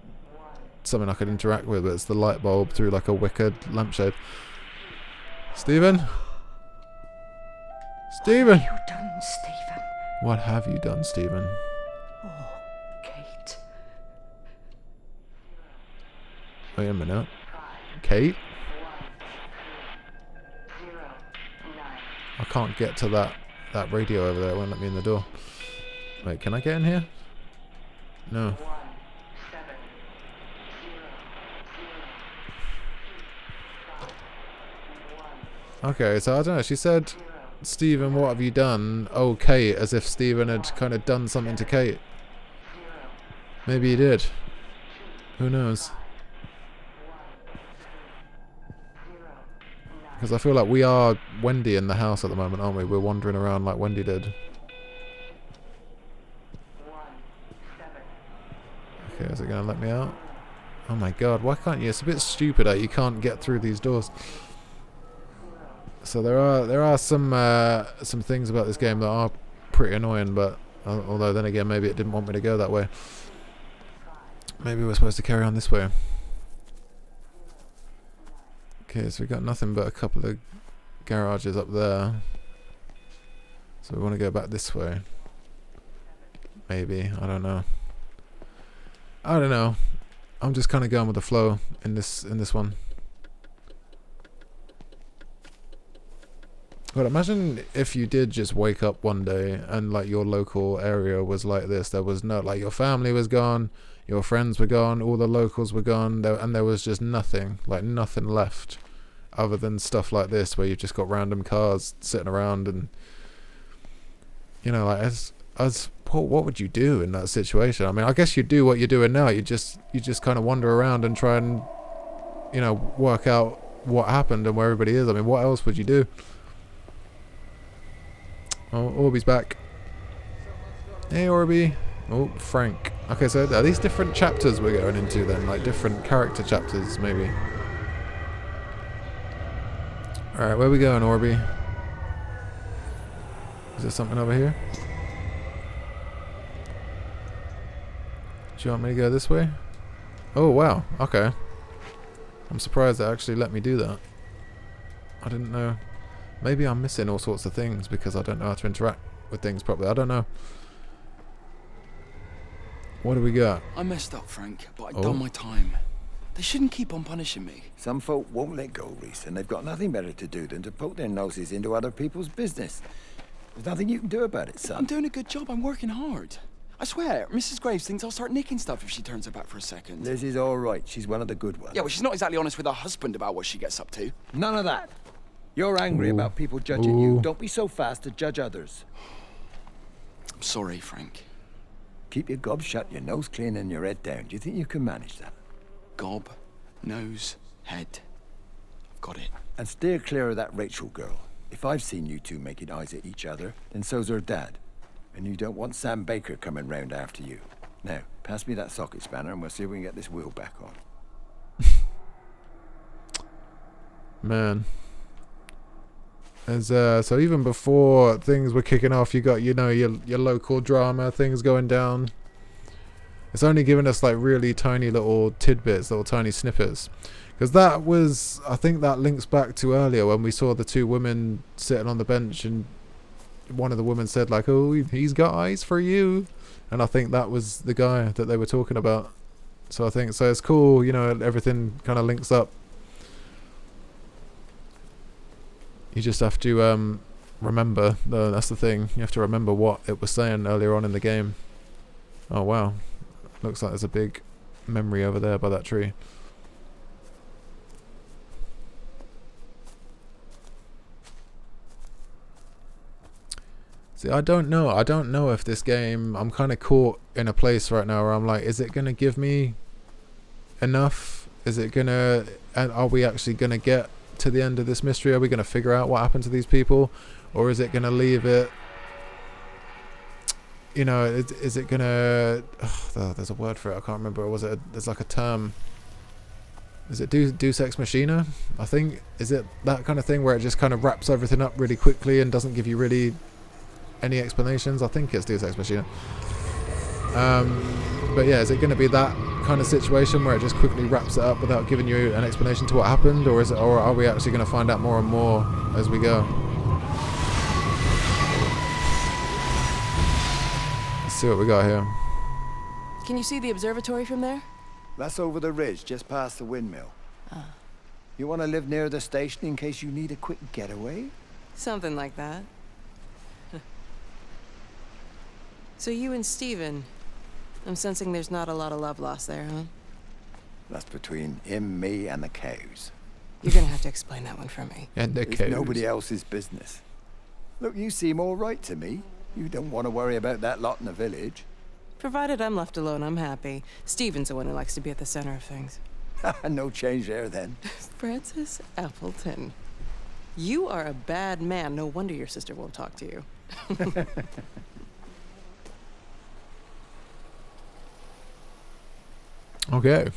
something I could interact with, but it's the light bulb through like a wicked lampshade. Stephen? Stephen! What have you done, Stephen? What have you done, Stephen? Oh, Kate. Wait a minute. Kate? I can't get to that radio over there. It won't let me in the door. Wait, can I get in here? No. Okay, so I don't know. She said, Stephen, what have you done? Oh, Kate, as if Stephen had kind of done something to Kate. Maybe he did. Who knows? Because I feel like we are Wendy in the house at the moment, aren't we? We're wandering around like Wendy did. Okay, is it going to let me out? Oh my god, why can't you? It's a bit stupid that you can't get through these doors. So there are some things about this game that are pretty annoying, but although then again maybe it didn't want me to go that way. Maybe we're supposed to carry on this way. Okay, so we got nothing but a couple of garages up there. So we want to go back this way. Maybe, I don't know. I'm just kind of going with the flow in this one. But imagine if you did just wake up one day and like your local area was like this. There was no, like, your family was gone, your friends were gone, all the locals were gone, and there was just nothing, like nothing left other than stuff like this where you've just got random cars sitting around, and you know, like as what would you do in that situation? I mean, I guess you do what you're doing now. You just kind of wander around and try and, you know, work out what happened and where everybody is. I mean, what else would you do? Oh, Orby's back. Hey, Orby. Oh, Frank. Okay, so are these different chapters we're going into then? Like different character chapters, maybe? Alright, where are we going, Orby? Is there something over here? Do you want me to go this way? Oh, wow. Okay. I'm surprised they actually let me do that. I didn't know. Maybe I'm missing all sorts of things because I don't know how to interact with things properly. I don't know. What do we got? I messed up, Frank, but I've done my time. They shouldn't keep on punishing me. Some folk won't let go, Reese, and they've got nothing better to do than to poke their noses into other people's business. There's nothing you can do about it, son. I'm doing a good job. I'm working hard. I swear, Mrs. Graves thinks I'll start nicking stuff if she turns her back for a second. Liz is all right. She's one of the good ones. Yeah, well, she's not exactly honest with her husband about what she gets up to. None of that. You're angry about people judging you. Don't be so fast to judge others. I'm sorry, Frank. Keep your gob shut, your nose clean, and your head down. Do you think you can manage that? Gob, nose, head. I've got it. And steer clear of that Rachel girl. If I've seen you two making eyes at each other, then so's her dad. And you don't want Sam Baker coming round after you. Now, pass me that socket spanner and we'll see if we can get this wheel back on. Man. As so even before things were kicking off, you got, you know, your local drama, things going down. It's only given us like really tiny little tidbits, little tiny snippets. Because that was, I think that links back to earlier when we saw the two women sitting on the bench and one of the women said like, oh, he's got eyes for you. And I think that was the guy that they were talking about. So I think, so it's cool, you know, everything kind of links up. You just have to remember, that's the thing, you have to remember what it was saying earlier on in the game. Oh wow, looks like there's a big memory over there by that tree. See, I don't know if this game, I'm kind of caught in a place right now where I'm like, is it going to give me enough? Is it going to, and are we actually going to get to the end of this mystery? Are we going to figure out what happened to these people? Or is it going to leave it, you know, is it going to, there's a word for it, I can't remember, was it, there's like a term, is it Deus Ex Machina? I think, is it that kind of thing where it just kind of wraps everything up really quickly and doesn't give you really any explanations? I think it's Deus Ex Machina. But yeah, is it going to be that kind of situation where it just quickly wraps it up without giving you an explanation to what happened, or is it, or are we actually going to find out more and more as we go? Let's see what we got here. Can you see the observatory from there? That's over the ridge, just past the windmill. You want to live near the station in case you need a quick getaway? Something like that. So you and Steven, I'm sensing there's not a lot of love lost there, huh? That's between him, me, and the cows. You're gonna have to explain that one for me. And the It's cows. nobody else's business. Look, you seem all right to me. You don't want to worry about that lot in the village. Provided I'm left alone, I'm happy. Steven's the one who likes to be at the center of things. No change there, then. Francis Appleton. You are a bad man. No wonder your sister won't talk to you. Okay.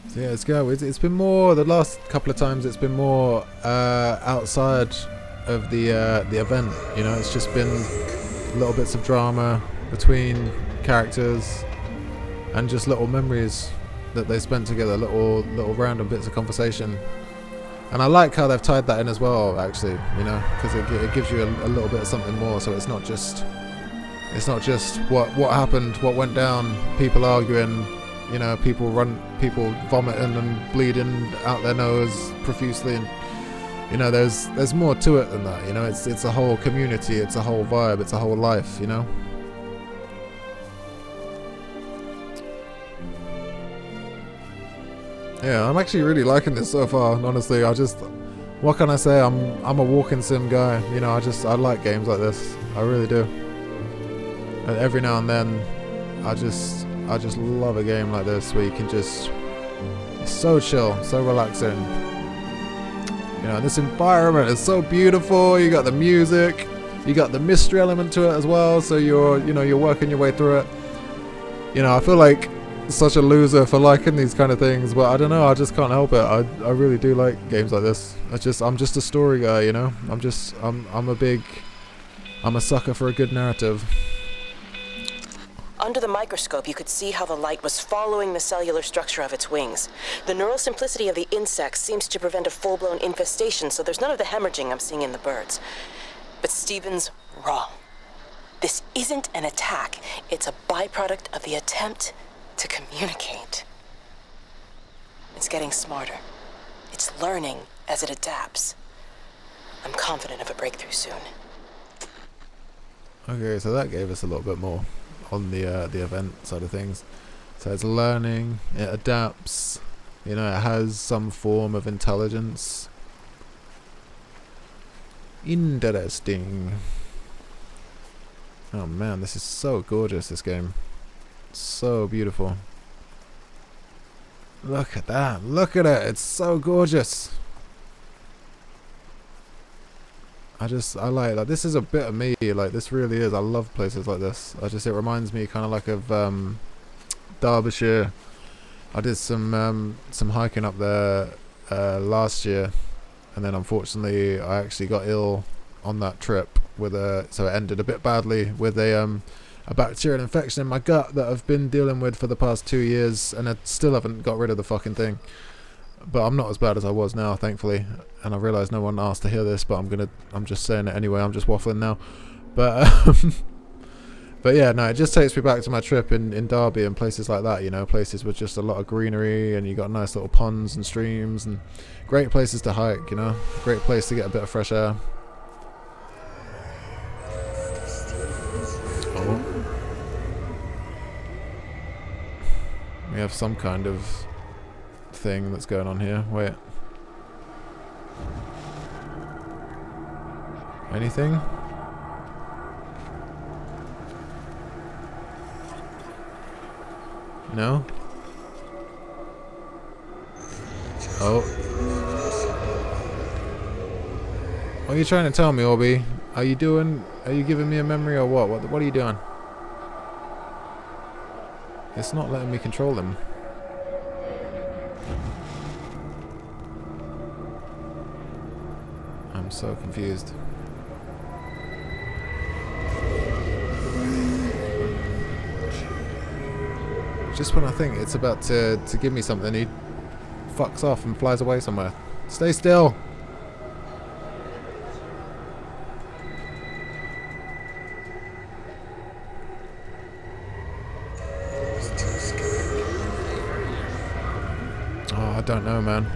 So yeah, let's go. It's been more, the last couple of times it's been more outside of the event, you know. It's just been little bits of drama between characters and just little memories that they spent together, little random bits of conversation. And I like how they've tied that in as well, actually, you know, because it gives you a little bit of something more. So it's not just what happened, what went down, people arguing, you know, people vomiting and bleeding out their nose profusely, and you know, there's more to it than that, you know. It's a whole community, it's a whole vibe, it's a whole life, you know. Yeah, I'm actually really liking this so far. Honestly, what can I say? I'm a walking sim guy. You know, I like games like this. I really do. And every now and then, I just love a game like this where you can just, it's so chill, so relaxing. You know, this environment is so beautiful. You got the music, you got the mystery element to it as well. So you're working your way through it. You know, I feel like such a loser for liking these kind of things, but I don't know, I just can't help it. I really do like games like this. I'm just a story guy, you know. I'm a sucker for a good narrative. Under the microscope, you could see how the light was following the cellular structure of its wings. The neural simplicity of the insects seems to prevent a full-blown infestation, so there's none of the hemorrhaging I'm seeing in the birds. But Stephen's wrong. This isn't an attack. It's a byproduct of the attempt to communicate. It's getting smarter. It's learning as it adapts. I'm confident of a breakthrough soon. Okay, so that gave us a little bit more on the event side of things. So it's learning, it adapts, you know, it has some form of intelligence. Interesting. Oh man, this is so gorgeous, this game. So beautiful. Look at that. Look at it. It's so gorgeous. I like that. This is a bit of me. Like, this really is. I love places like this. It reminds me kind of like of Derbyshire. I did some hiking up there last year, and then unfortunately I actually got ill on that trip so it ended a bit badly with a bacterial infection in my gut that I've been dealing with for the past 2 years, and I still haven't got rid of the fucking thing. But I'm not as bad as I was now, thankfully. And I realise no one asked to hear this, but I'm just saying it anyway. I'm just waffling now. But yeah, no, it just takes me back to my trip in Derby and places like that, you know, places with just a lot of greenery, and you got nice little ponds and streams and great places to hike, you know, great place to get a bit of fresh air. Oh. We have some kind of thing that's going on here. Wait. Anything? No? Oh. What are you trying to tell me, Orby? Are you giving me a memory or what? What are you doing? It's not letting me control them. I'm so confused. Just when I think it's about to give me something, he fucks off and flies away somewhere. Stay still! Oh, I don't know, man.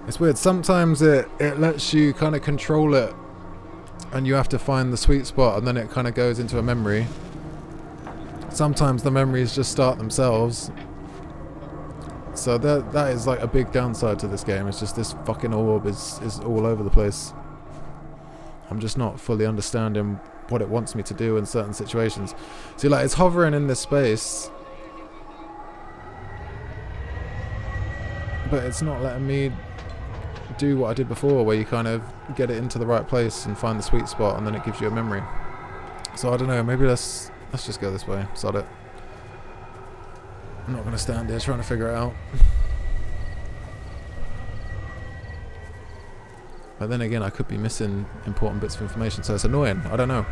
It's weird. Sometimes it lets you kind of control it, and you have to find the sweet spot, and then it kind of goes into a memory. Sometimes the memories just start themselves. So that is like a big downside to this game. It's just this fucking orb is all over the place. I'm just not fully understanding what it wants me to do in certain situations. See, like, it's hovering in this space, but it's not letting me do what I did before, where you kind of get it into the right place and find the sweet spot, and then it gives you a memory. So I don't know, maybe let's just go this way. Sod it. I'm not going to stand here trying to figure it out. But then again, I could be missing important bits of information, so it's annoying. I don't know.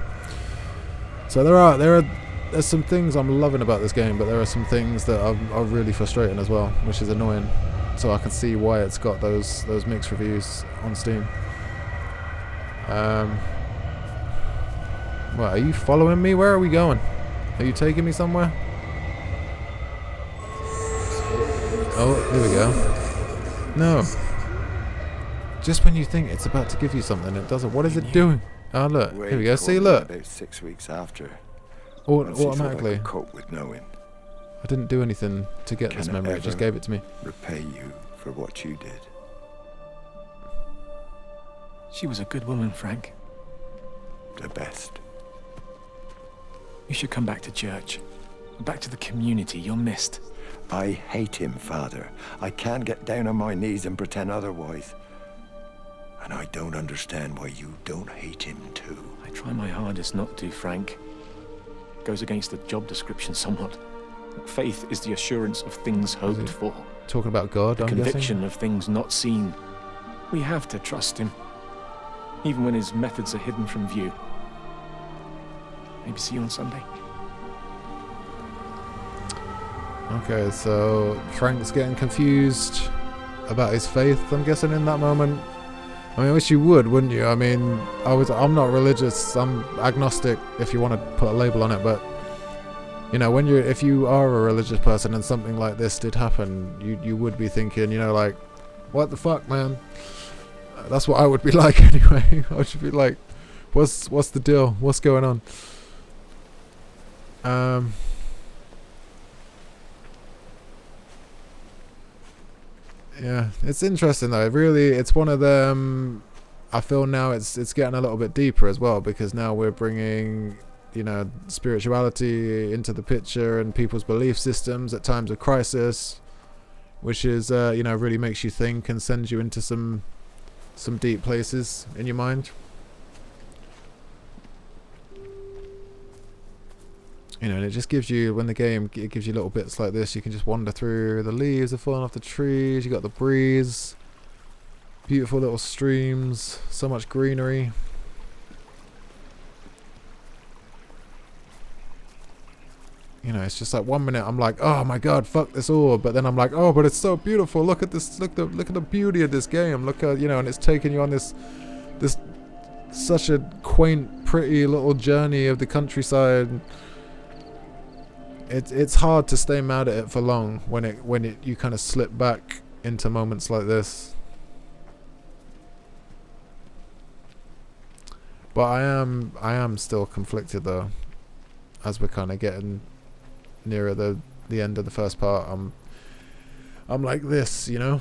So there's some things I'm loving about this game, but there are some things that are really frustrating as well, which is annoying. So I can see why it's got those mixed reviews on Steam. Well, are you following me? Where are we going? Are you taking me somewhere? Oh, here we go. No. Just when you think it's about to give you something, it doesn't. What is it doing? Oh, look. Here we go. See, look. About 6 weeks after. Automatically. Cope with knowing. I didn't do anything to get this Can I memory. It just ever gave it to me. repay you for what you did? She was a good woman, Frank. The best. You should come back to church. Back to the community. You're missed. I hate him, Father. I can't get down on my knees and pretend otherwise. And I don't understand why you don't hate him too. I try my hardest not to, Frank. Goes against the job description somewhat. Faith is the assurance of things hoped for. Talking about God, the I'm conviction guessing? of things not seen. We have to trust him, even when his methods are hidden from view. Maybe see you on Sunday. Okay, so Frank's getting confused about his faith, I'm guessing, in that moment. I mean, I wish you would, wouldn't you? I mean, I'm not religious, I'm agnostic, if you want to put a label on it, but you know, if you are a religious person and something like this did happen, you would be thinking, you know, like, what the fuck, man? That's what I would be like anyway. I should be like, what's the deal? What's going on? Yeah, it's interesting though. It's one of them. I feel now it's getting a little bit deeper as well, because now we're bringing, you know, spirituality into the picture and people's belief systems at times of crisis, which is you know, really makes you think and sends you into some deep places in your mind. You know, and it just gives you, when the game, it gives you little bits like this. You can just wander through, the leaves are falling off the trees, you got the breeze, beautiful little streams, so much greenery. You know, it's just like 1 minute I'm like, oh my god, fuck this orb, but then I'm like, oh, but it's so beautiful, look at this, look at the beauty of this game, look at, you know, and it's taking you on this such a quaint, pretty little journey of the countryside. It's hard to stay mad at it for long when you kind of slip back into moments like this. But I am still conflicted though, as we're kind of getting nearer the end of the first part. I'm like this, you know.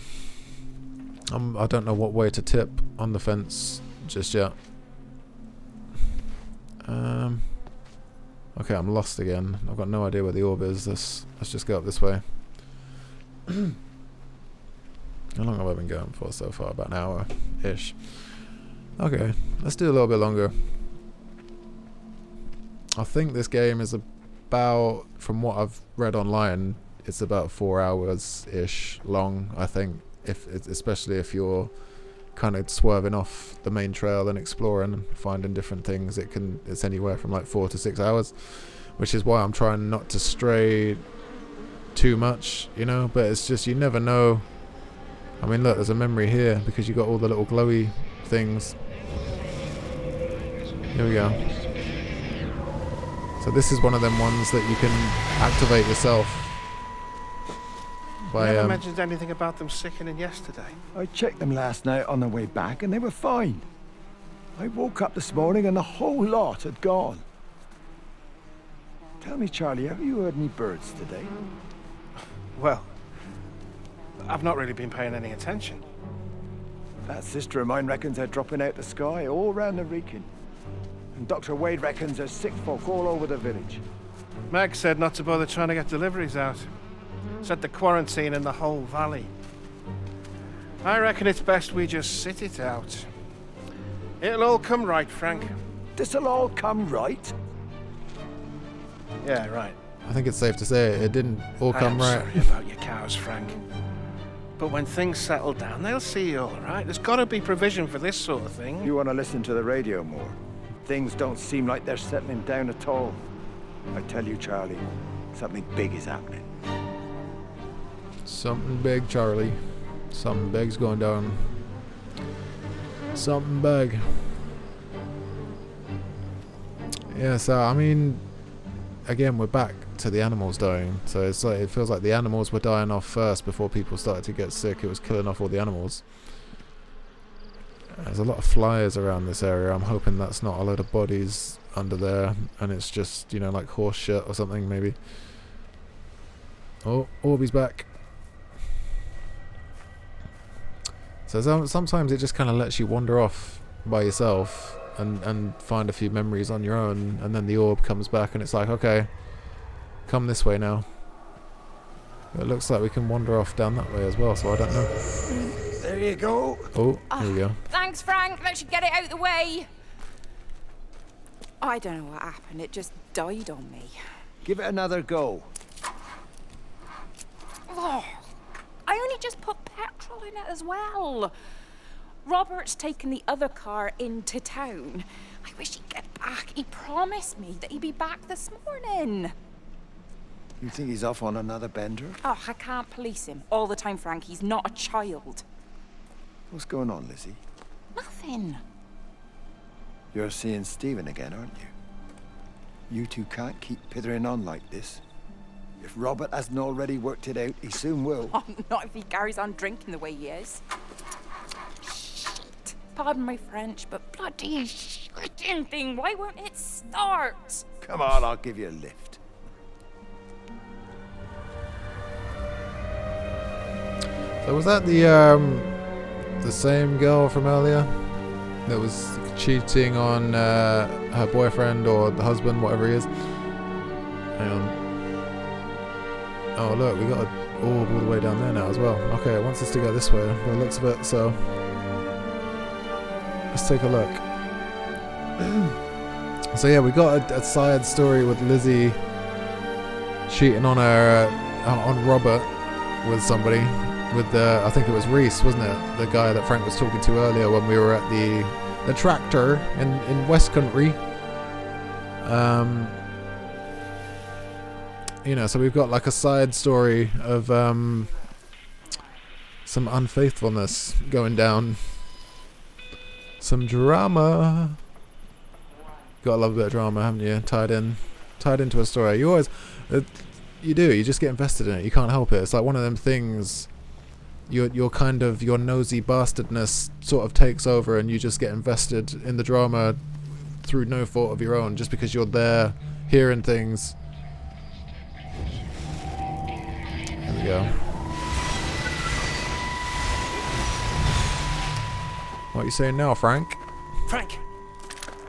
I don't know what way to tip on the fence just yet. Okay, I'm lost again. I've got no idea where the orb is. Let's just go up this way. How long have I been going for so far? About an hour-ish. Okay, let's do a little bit longer. I think this game is about, from what I've read online, it's about 4 hours-ish long, I think. Especially if you're kind of swerving off the main trail and exploring and finding different things, it's anywhere from like 4 to 6 hours, which is why I'm trying not to stray too much, you know. But it's just, you never know. I mean, look, there's a memory here because you got all the little glowy things. Here we go. So this is one of them ones that you can activate yourself. You never mentioned anything about them sickening yesterday. I checked them last night on the way back and they were fine. I woke up this morning and the whole lot had gone. Tell me, Charlie, have you heard any birds today? Well, I've not really been paying any attention. That sister of mine reckons they're dropping out the sky all round the Wrekin. And Dr. Wade reckons there's sick folk all over the village. Meg said not to bother trying to get deliveries out. Said the quarantine in the whole valley. I reckon it's best we just sit it out. It'll all come right, Frank. This'll all come right? Yeah, right. I think it's safe to say it didn't all come right. I'm sorry about your cows, Frank. But when things settle down, they'll see you all right. There's got to be provision for this sort of thing. You want to listen to the radio more? Things don't seem like they're settling down at all. I tell you, Charlie, something big is happening. Something big, Charlie. Something big's going down. Something big. Yeah, so I mean, again, we're back to the animals dying. So it's like, it feels like the animals were dying off first before people started to get sick. It was killing off all the animals. There's a lot of flies around this area. I'm hoping that's not a load of bodies under there and it's just, you know, like horse shit or something maybe. Oh, Orby's back. So sometimes it just kind of lets you wander off by yourself and find a few memories on your own, and then the orb comes back and it's like, okay, come this way now. It looks like we can wander off down that way as well, so I don't know. There you go. Oh, here we go. Thanks, Frank. That should get it out of the way. I don't know what happened. It just died on me. Give it another go. Oh, I only just put petrol in it as well. Robert's taken the other car into town. I wish he'd get back. He promised me that he'd be back this morning. You think he's off on another bender? Oh, I can't police him all the time, Frank. He's not a child. What's going on, Lizzie? Nothing. You're seeing Stephen again, aren't you? You two can't keep pithering on like this. If Robert hasn't already worked it out, he soon will. Oh, not if he carries on drinking the way he is. Shit. Pardon my French, but bloody shitting thing, why won't it start? Come on, I'll give you a lift. So was that the same girl from earlier that was cheating on her boyfriend or the husband, whatever he is? Hang on. Oh look, we got an orb all the way down there now as well. Okay, it wants us to go this way by the looks of it, so let's take a look. So yeah, we got a side story with Lizzie cheating on her on Robert with somebody. With I think it was Reese, wasn't it? The guy that Frank was talking to earlier when we were at the tractor in West Country. You know, so we've got like a side story of some unfaithfulness going down. Some drama. Gotta love a bit of drama, haven't you? Tied into a story. You always, you do. You just get invested in it. You can't help it. It's like one of them things. Your kind of your nosy bastardness sort of takes over, and you just get invested in the drama through no fault of your own, just because you're there hearing things. There we go. What are you saying now, Frank? Frank!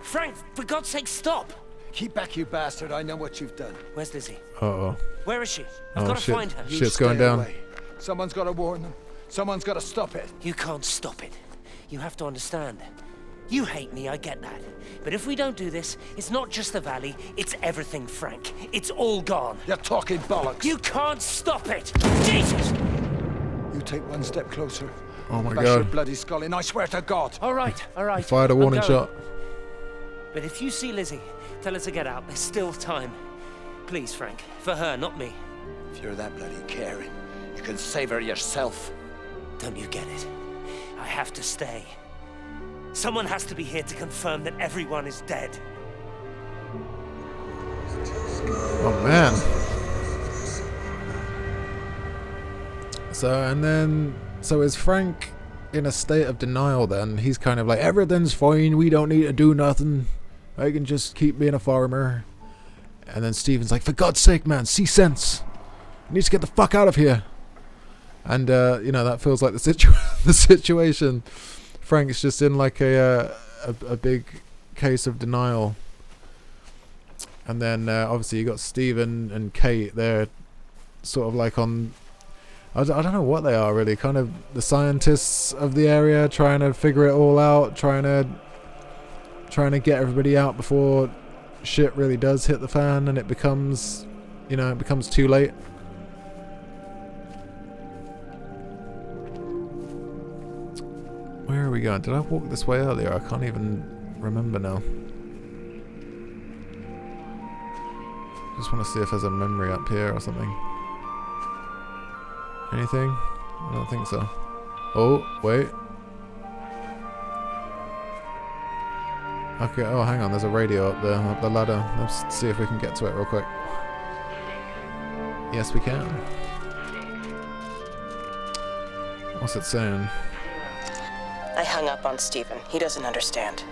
Frank, for God's sake, stop! Keep back, you bastard. I know what you've done. Where's Lizzie? Uh-oh. Where is she? I've got to find her. Shit's going down. Away. Someone's got to warn them. Someone's got to stop it. You can't stop it. You have to understand. You hate me, I get that. But if we don't do this, it's not just the valley, it's everything, Frank. It's all gone. You're talking bollocks. You can't stop it! Jesus! You take one step closer. Oh my Bash your God. bloody skull in, I swear to God. All right. He fired a warning shot. But if you see Lizzie, tell her to get out. There's still time. Please, Frank. For her, not me. If you're that bloody caring, you can save her yourself. Don't you get it? I have to stay. Someone has to be here to confirm that everyone is dead. Oh man. So is Frank in a state of denial then? He's kind of like, everything's fine, we don't need to do nothing. I can just keep being a farmer. And then Stephen's like, for God's sake, man, see sense. You need to get the fuck out of here. And you know, that feels like the situation. Frank's just in like a big case of denial. And then obviously you got Stephen and Kate. They're sort of like on, I don't know what they are really, kind of the scientists of the area, trying to figure it all out, trying to get everybody out before shit really does hit the fan and it becomes, you know, it becomes too late. Where are we going? Did I walk this way earlier? I can't even remember now. Just want to see if there's a memory up here or something. Anything? I don't think so. Oh, wait. Okay, oh hang on, there's a radio up there, up the ladder. Let's see if we can get to it real quick. Yes, we can. What's it saying? I hung up on Stephen. He doesn't understand.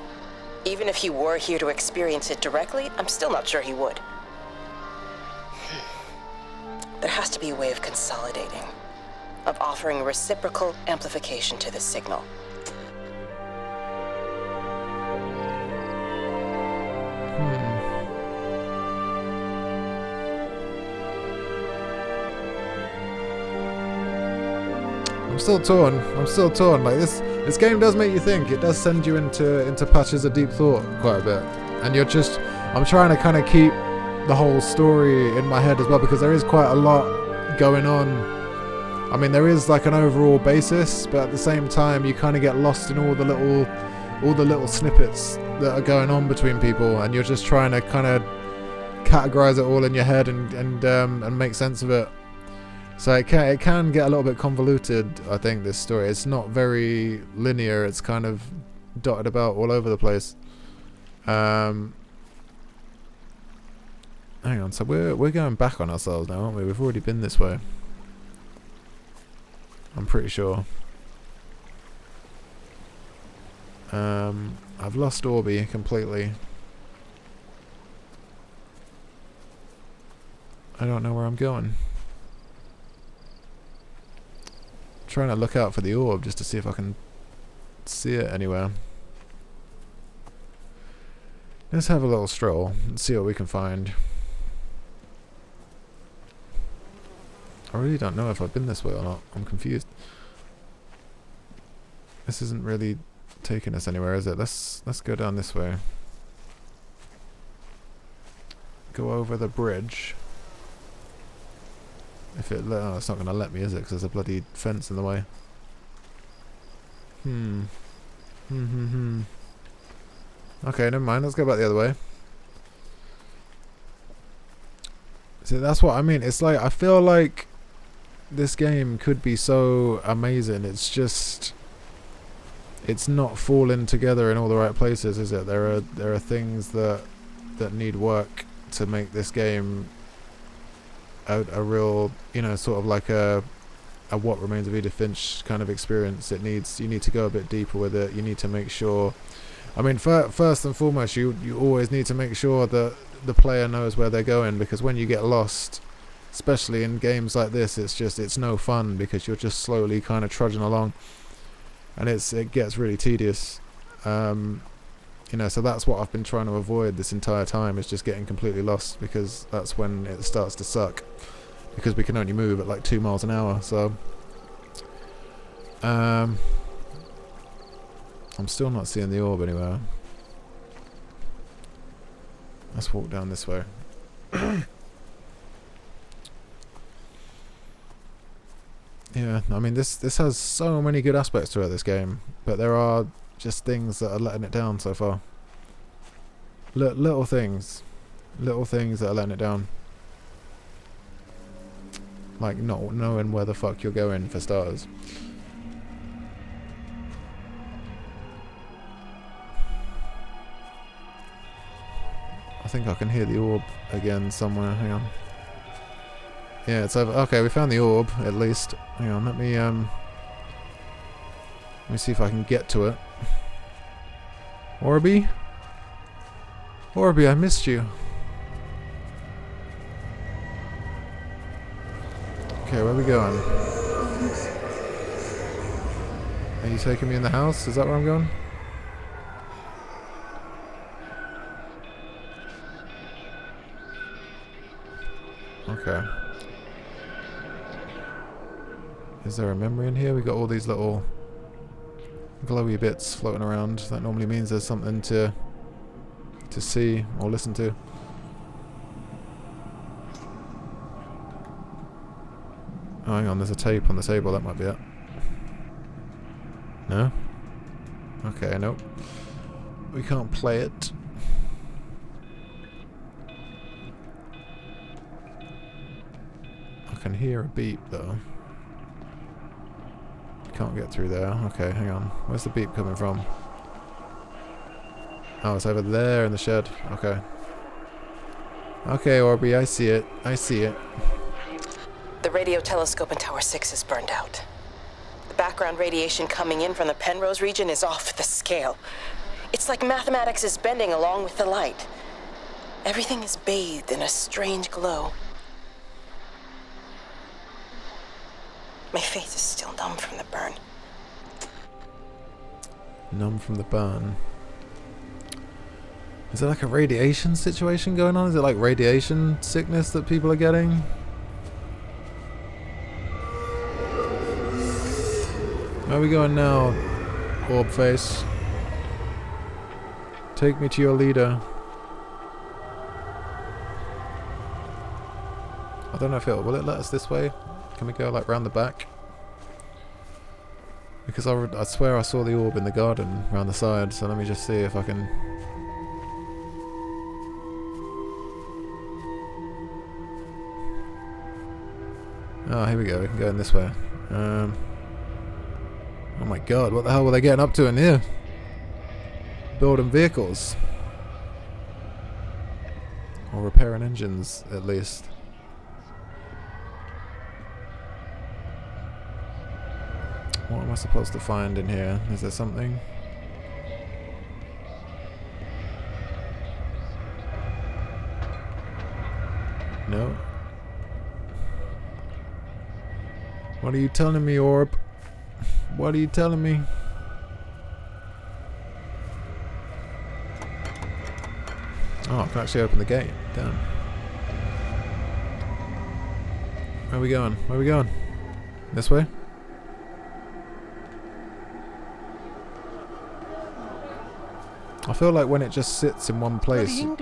Even if he were here to experience it directly, I'm still not sure he would. There has to be a way of consolidating, of offering reciprocal amplification to this signal. I'm still torn. Like this game does make you think. It does send you into patches of deep thought quite a bit. And I'm trying to kind of keep the whole story in my head as well, because there is quite a lot going on. I mean, there is like an overall basis, but at the same time you kind of get lost in all the little snippets that are going on between people, and you're just trying to kind of categorize it all in your head and make sense of it. So it can get a little bit convoluted, I think, this story. It's not very linear. It's kind of dotted about all over the place. Hang on, so we're going back on ourselves now, aren't we? We've already been this way. I'm pretty sure. I've lost Orby completely. I don't know where I'm going. Trying to look out for the orb just to see if I can see it anywhere. Let's have a little stroll and see what we can find. I really don't know if I've been this way or not. I'm confused. This isn't really taking us anywhere, is it? Let's go down this way. Go over the bridge. If it's not going to let me, is it? Because there's a bloody fence in the way. Okay, never mind. Let's go back the other way. See, that's what I mean. It's like, I feel like this game could be so amazing. It's just, it's not falling together in all the right places, is it? There are things that need work to make this game a real, you know, sort of like a What Remains of Edith Finch kind of experience. You need to go a bit deeper with it. You need to make sure, I mean, first and foremost, you always need to make sure that the player knows where they're going, because when you get lost, especially in games like this, it's no fun, because you're just slowly kind of trudging along, and it gets really tedious. You know, so that's what I've been trying to avoid this entire time, is just getting completely lost, because that's when it starts to suck, because we can only move at like 2 miles an hour. So I'm still not seeing the orb anywhere. Let's walk down this way. Yeah, I mean, this has so many good aspects to it, this game, but there are just things that are letting it down so far. Little things that are letting it down. Like not knowing where the fuck you're going, for starters. I think I can hear the orb again somewhere. Hang on. Yeah, it's over. Okay, we found the orb at least. Hang on, let me see if I can get to it. Orby? Orby, I missed you. Okay, where are we going? Are you taking me in the house? Is that where I'm going? Okay. Is there a memory in here? We got all these little glowy bits floating around. That normally means there's something to see or listen to. Oh, hang on, there's a tape on the table. That might be it. No? Okay, nope. We can't play it. I can hear a beep though. Can't get through there. Okay, hang on. Where's the beep coming from? Oh, it's over there in the shed. Okay. Okay, Orby, I see it. I see it. The radio telescope in Tower 6 is burned out. The background radiation coming in from the Penrose region is off the scale. It's like mathematics is bending along with the light. Everything is bathed in a strange glow. My face is still numb from the burn. Numb from the burn. Is there like a radiation situation going on? Is it like radiation sickness that people are getting? Where are we going now, Orb Face? Take me to your leader. I don't know if will it let us this way? Can we go like round the back? Because I swear I saw the orb in the garden round the side, so let me just see if I can... Oh, here we go, we can go in this way. Oh my god, what the hell were they getting up to in here? Building vehicles. Or repairing engines, at least. What am I supposed to find in here? Is there something? No. What are you telling me, Orb? What are you telling me? Oh, I can actually open the gate. Damn. Where are we going? Where are we going? This way? I feel like when it just sits in one place, you're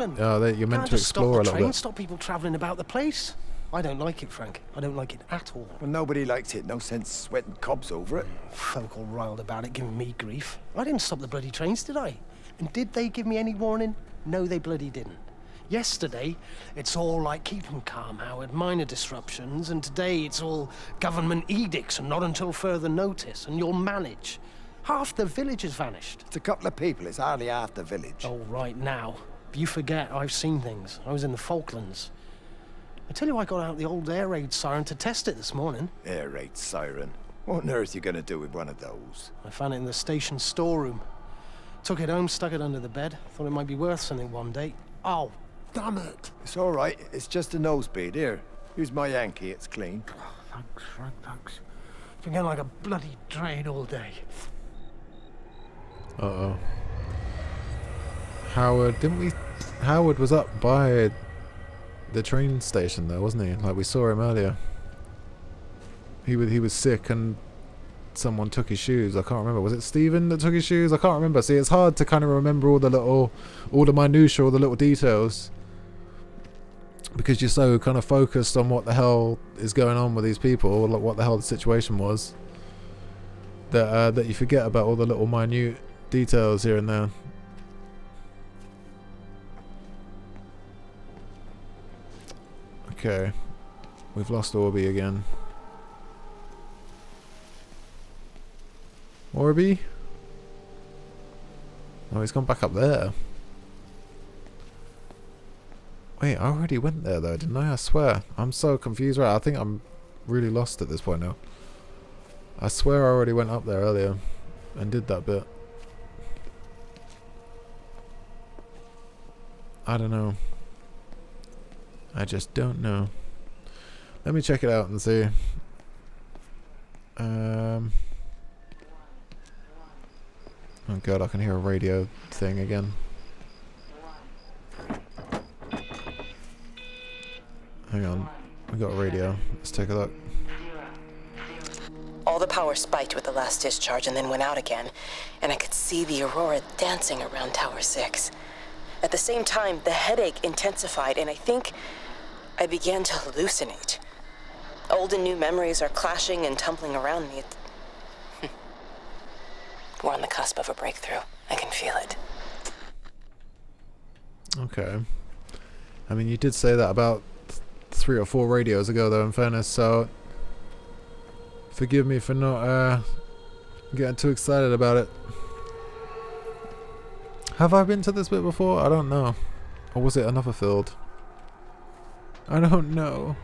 meant to explore a little bit. Stop people travelling about the place. I don't like it, Frank. I don't like it at all. Well, nobody likes it. No sense sweating cobs over it. Folk all riled about it, giving me grief. I didn't stop the bloody trains, did I? And did they give me any warning? No, they bloody didn't. Yesterday, it's all like, keep 'em calm, Howard, minor disruptions, and today it's all government edicts and not until further notice, and you'll manage. Half the village has vanished. It's a couple of people, it's hardly half the village. Oh, right now. But you forget, I've seen things. I was in the Falklands. I tell you, I got out the old air raid siren to test it this morning. Air raid siren? What on earth are you going to do with one of those? I found it in the station storeroom. Took it home, stuck it under the bed. Thought it might be worth something one day. Oh, damn it. It's all right. It's just a nosebleed. Here, use my Yankee. It's clean. Oh, thanks, Frank, thanks. It's been going like a bloody drain all day. Uh-oh. Howard, Howard was up by the train station though, wasn't he? Like, we saw him earlier. He was sick and someone took his shoes. I can't remember. Was it Stephen that took his shoes? I can't remember. See, it's hard to kind of remember all the minutiae, all the little details, because you're so kind of focused on what the hell is going on with these people, or like what the hell the situation was, that you forget about all the little minute details here and there. Okay, we've lost Orby again. Orby? Oh, he's gone back up there. Wait, I already went there though, didn't I? I swear. I'm so confused right. I think I'm really lost at this point now. I swear I already went up there earlier and did that bit. I don't know. I just don't know. Let me check it out and see. Oh god, I can hear a radio thing again. Hang on, we got a radio. Let's take a look. All the power spiked with the last discharge and then went out again, and I could see the aurora dancing around Tower 6. At the same time, the headache intensified, and I think I began to hallucinate. Old and new memories are clashing and tumbling around me. We're on the cusp of a breakthrough. I can feel it. Okay. I mean, you did say that about 3 or 4 radios ago, though, in fairness, so forgive me for not getting too excited about it. Have I been to this bit before? I don't know. Or was it another field? I don't know.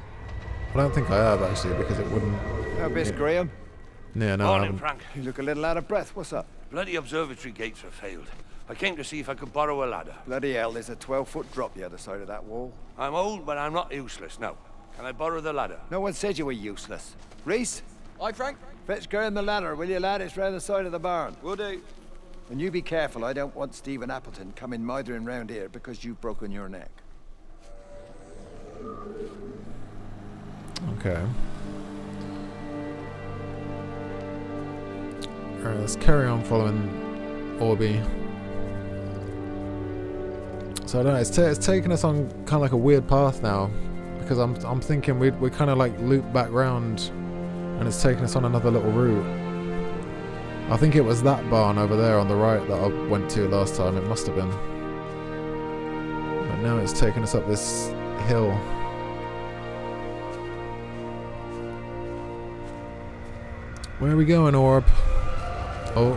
I don't think I have, actually, because it wouldn't... How Miss Graham? Yeah, no, Morning, Frank. You look a little out of breath. What's up? Bloody observatory gates have failed. I came to see if I could borrow a ladder. Bloody hell, there's a 12-foot drop the other side of that wall. I'm old, but I'm not useless, no. Can I borrow the ladder? No one said you were useless. Reese, Aye, Frank? Fetch Graham the ladder, will you, lad? It's round the side of the barn. Will do. And you be careful. I don't want Stephen Appleton coming mithering round here because you've broken your neck. Okay. Alright, let's carry on following Orby. So I don't know, it's taking us on kind of like a weird path now, because I'm thinking we kind of like loop back round, and it's taking us on another little route. I think it was that barn over there on the right that I went to last time. It must have been. But now it's taking us up this hill. Where are we going, Orb? Oh,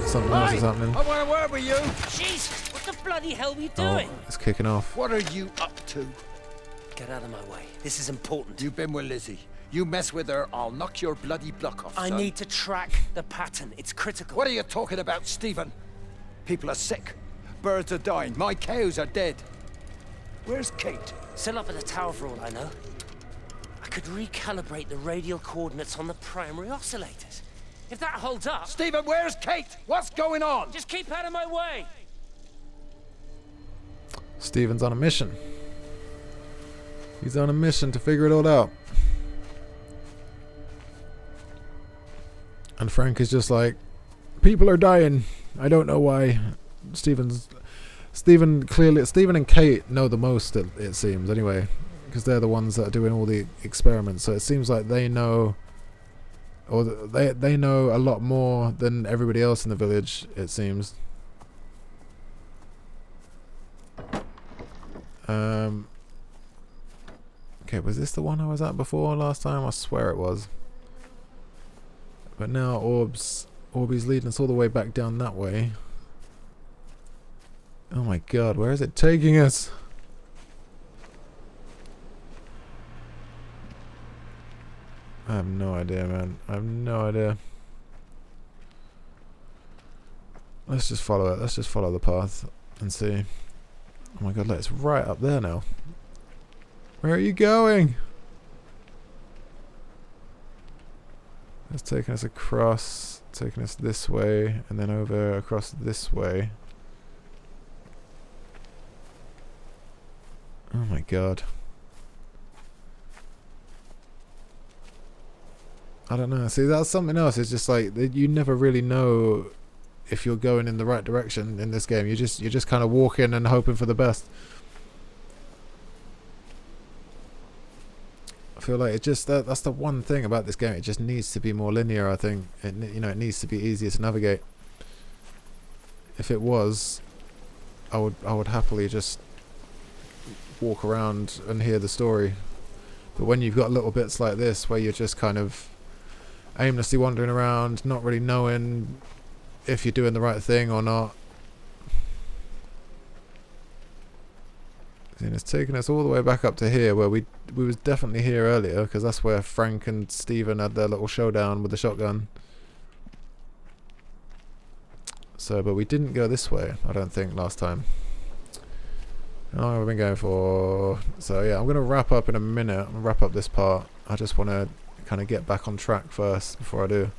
something else is happening. I want to word with you. Jeez, what the bloody hell are we Oh, doing? it's kicking off. What are you up to? Get out of my way. This is important. You've been with Lizzie. You mess with her, I'll knock your bloody block off, I son. need to track the pattern. It's critical. What are you talking about, Stephen? People are sick. Birds are dying. My cows are dead. Where's Kate? Still up at the tower for all I know. I could recalibrate the radial coordinates on the primary oscillators. If that holds up... Stephen, where's Kate? What's going on? Just keep out of my way! Stephen's on a mission. He's on a mission to figure it all out. And Frank is just like, people are dying. I don't know why. Stephen and Kate know the most, it seems, anyway, because they're the ones that are doing all the experiments. So it seems like they know, or they know a lot more than everybody else in the village, it seems. Okay, was this the one I was at before last time? I swear it was. But now Orby's leading us all the way back down that way. Oh my god, where is it taking us? I have no idea, man. I have no idea. Let's just follow it. Let's just follow the path and see. Oh my god, look, it's right up there now. Where are you going? It's taking us across, taking us this way, and then over across this way. Oh my god. I don't know. See, that's something else. It's just like you never really know if you're going in the right direction in this game. You're just kind of walking and hoping for the best. I feel like it just that's the one thing about this game. It just needs to be more linear. I think it needs to be easier to navigate. If it was, I would happily just walk around and hear the story. But when you've got little bits like this where you're just kind of aimlessly wandering around, not really knowing if you're doing the right thing or not. And it's taken us all the way back up to here where we was definitely here earlier, because that's where Frank and Stephen had their little showdown with the shotgun. So, but we didn't go this way, I don't think, last time. How long have we been going for? So yeah, I'm going to wrap up in a minute. I'm going to wrap up this part. I just want to kind of get back on track first before I do.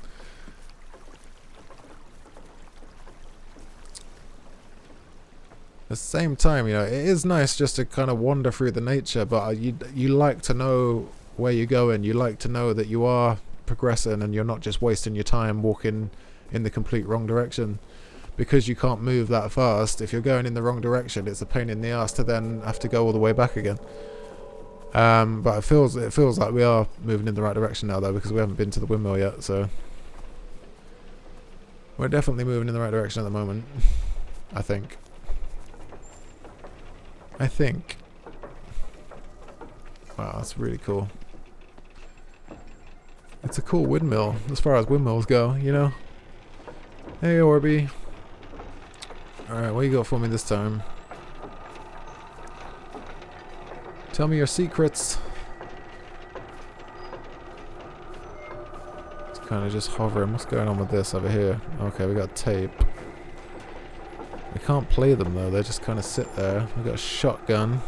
At the same time, it is nice just to kind of wander through the nature, but you like to know where you're going. You like to know that you are progressing and you're not just wasting your time walking in the complete wrong direction. Because you can't move that fast, if you're going in the wrong direction, it's a pain in the ass to then have to go all the way back again. But it feels like we are moving in the right direction now, though, because we haven't been to the windmill yet, so we're definitely moving in the right direction at the moment. I think. Wow, that's really cool. It's a cool windmill, as far as windmills go, Hey, Orby. Alright, what you got for me this time? Tell me your secrets. It's kind of just hovering. What's going on with this over here? Okay, we got tape. We can't play them though, they just kind of sit there. We got a shotgun.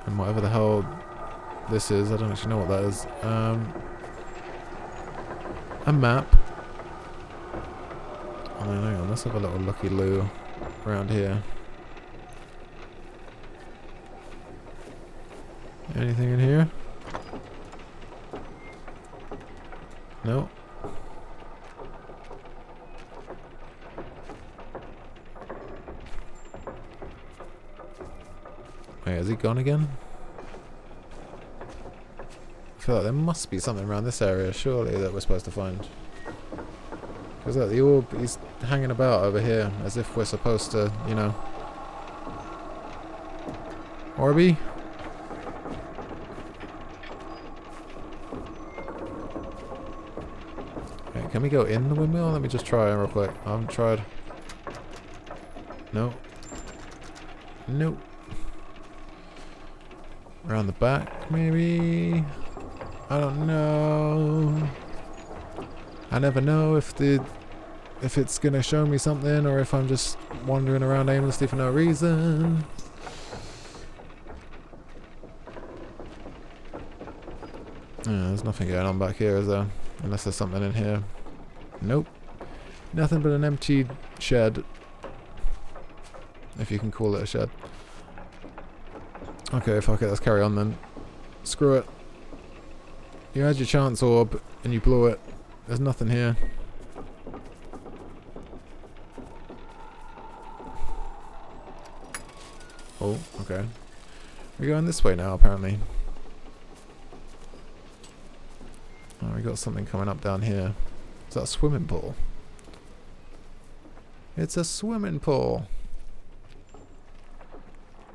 And whatever the hell this is, I don't actually know what that is. A map. Oh, hang on, let's have a little looky-loo around here. Anything in here? No. Wait, is he gone again? I feel like there must be something around this area, surely, that we're supposed to find. Because look, the orb, he's hanging about over here, as if we're supposed to, you know. Orby? Okay, can we go in the windmill? Let me just try real quick. I haven't tried. No. Nope. Around the back, maybe? I don't know. I never know if it's gonna show me something or if I'm just wandering around aimlessly for no reason. Yeah, there's nothing going on back here, is there? Unless there's something in here. Nope. Nothing but an empty shed. If you can call it a shed. Okay, fuck it, let's carry on then. Screw it. You had your chance, orb, and you blew it. There's nothing here. Oh, okay. We're going this way now, apparently. Oh, we got something coming up down here. Is that a swimming pool? It's a swimming pool.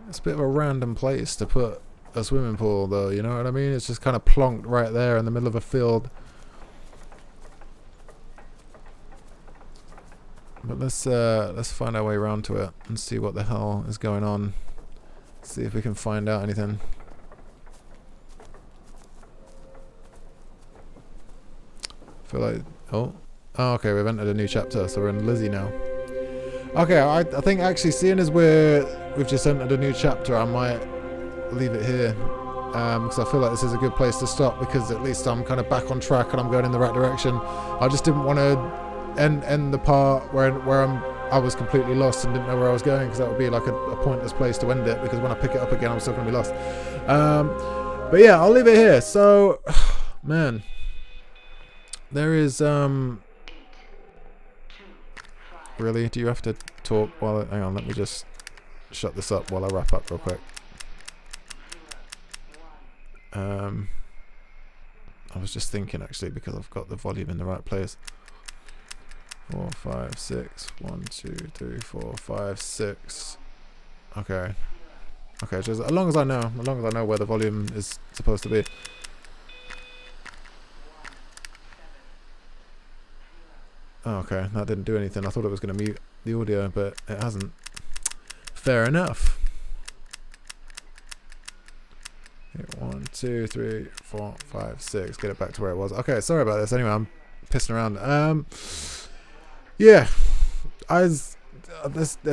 It's a bit of a random place to put a swimming pool, though, you know what I mean? It's just kind of plonked right there in the middle of a field. But let's find our way around to it and see what the hell is going on. See if we can find out anything. Feel like oh okay, we've entered a new chapter, so we're in Lizzie now. Okay, I think actually seeing as we've just entered a new chapter, I might leave it here because I feel like this is a good place to stop because at least I'm kind of back on track and I'm going in the right direction. I just didn't want to end the part where I was completely lost and didn't know where I was going because that would be like a pointless place to end it because when I pick it up again I'm still going to be lost. But yeah, I'll leave it here. So, man, there is really? Do you have to talk while hang on, let me just shut this up while I wrap up real quick. I was just thinking actually because I've got the volume in the right place. 4, 5, 6. 1, 2, 3, 4, 5, 6. Okay. Okay, just as long as I know where the volume is supposed to be. Oh, okay, that didn't do anything. I thought it was going to mute the audio, but it hasn't. Fair enough. 1, 2, 3, 4, 5, 6. Get it back to where it was. Okay, sorry about this. Anyway, I'm pissing around. Yeah, there's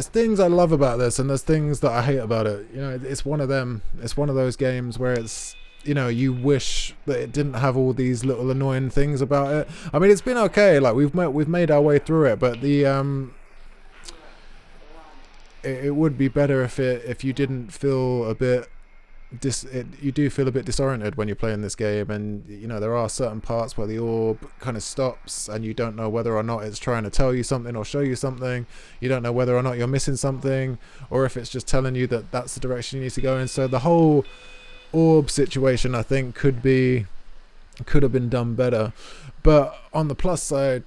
things I love about this, and there's things that I hate about it. You know, it's one of them. It's one of those games where it's, you know, you wish that it didn't have all these little annoying things about it. I mean, it's been okay. Like we've made our way through it, but the it would be better if you didn't feel a bit you do feel a bit disoriented when you're playing this game, and you know there are certain parts where the orb kind of stops and you don't know whether or not it's trying to tell you something or show you something. You don't know whether or not you're missing something or if it's just telling you that that's the direction you need to go in. So the whole orb situation I think could have been done better. But on the plus side,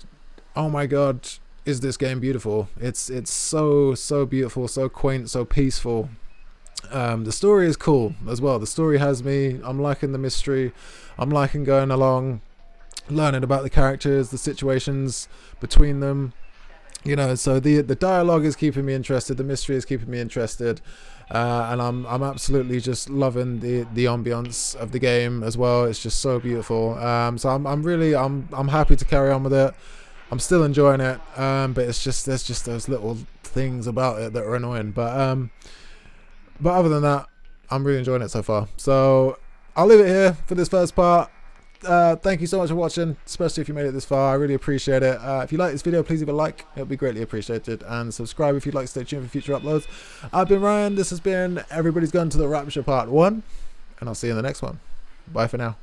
oh my god, is this game beautiful. It's so beautiful, so quaint, so peaceful. The story is cool as well. The story has me. I'm liking the mystery. I'm liking going along, learning about the characters, the situations between them. You know, so the dialogue is keeping me interested. The mystery is keeping me interested, and I'm absolutely just loving the ambience of the game as well. It's just so beautiful. So I'm happy to carry on with it. I'm still enjoying it, but it's just there's just those little things about it that are annoying. But other than that, I'm really enjoying it so far. So I'll leave it here for this first part. thank you so much for watching, especially if you made it this far. I really appreciate it. If you like this video, please leave a like. It would be greatly appreciated. And subscribe if you'd like to stay tuned for future uploads. I've been Ryan. This has been Everybody's Gone to the Rapture Part 1. And I'll see you in the next one. Bye for now.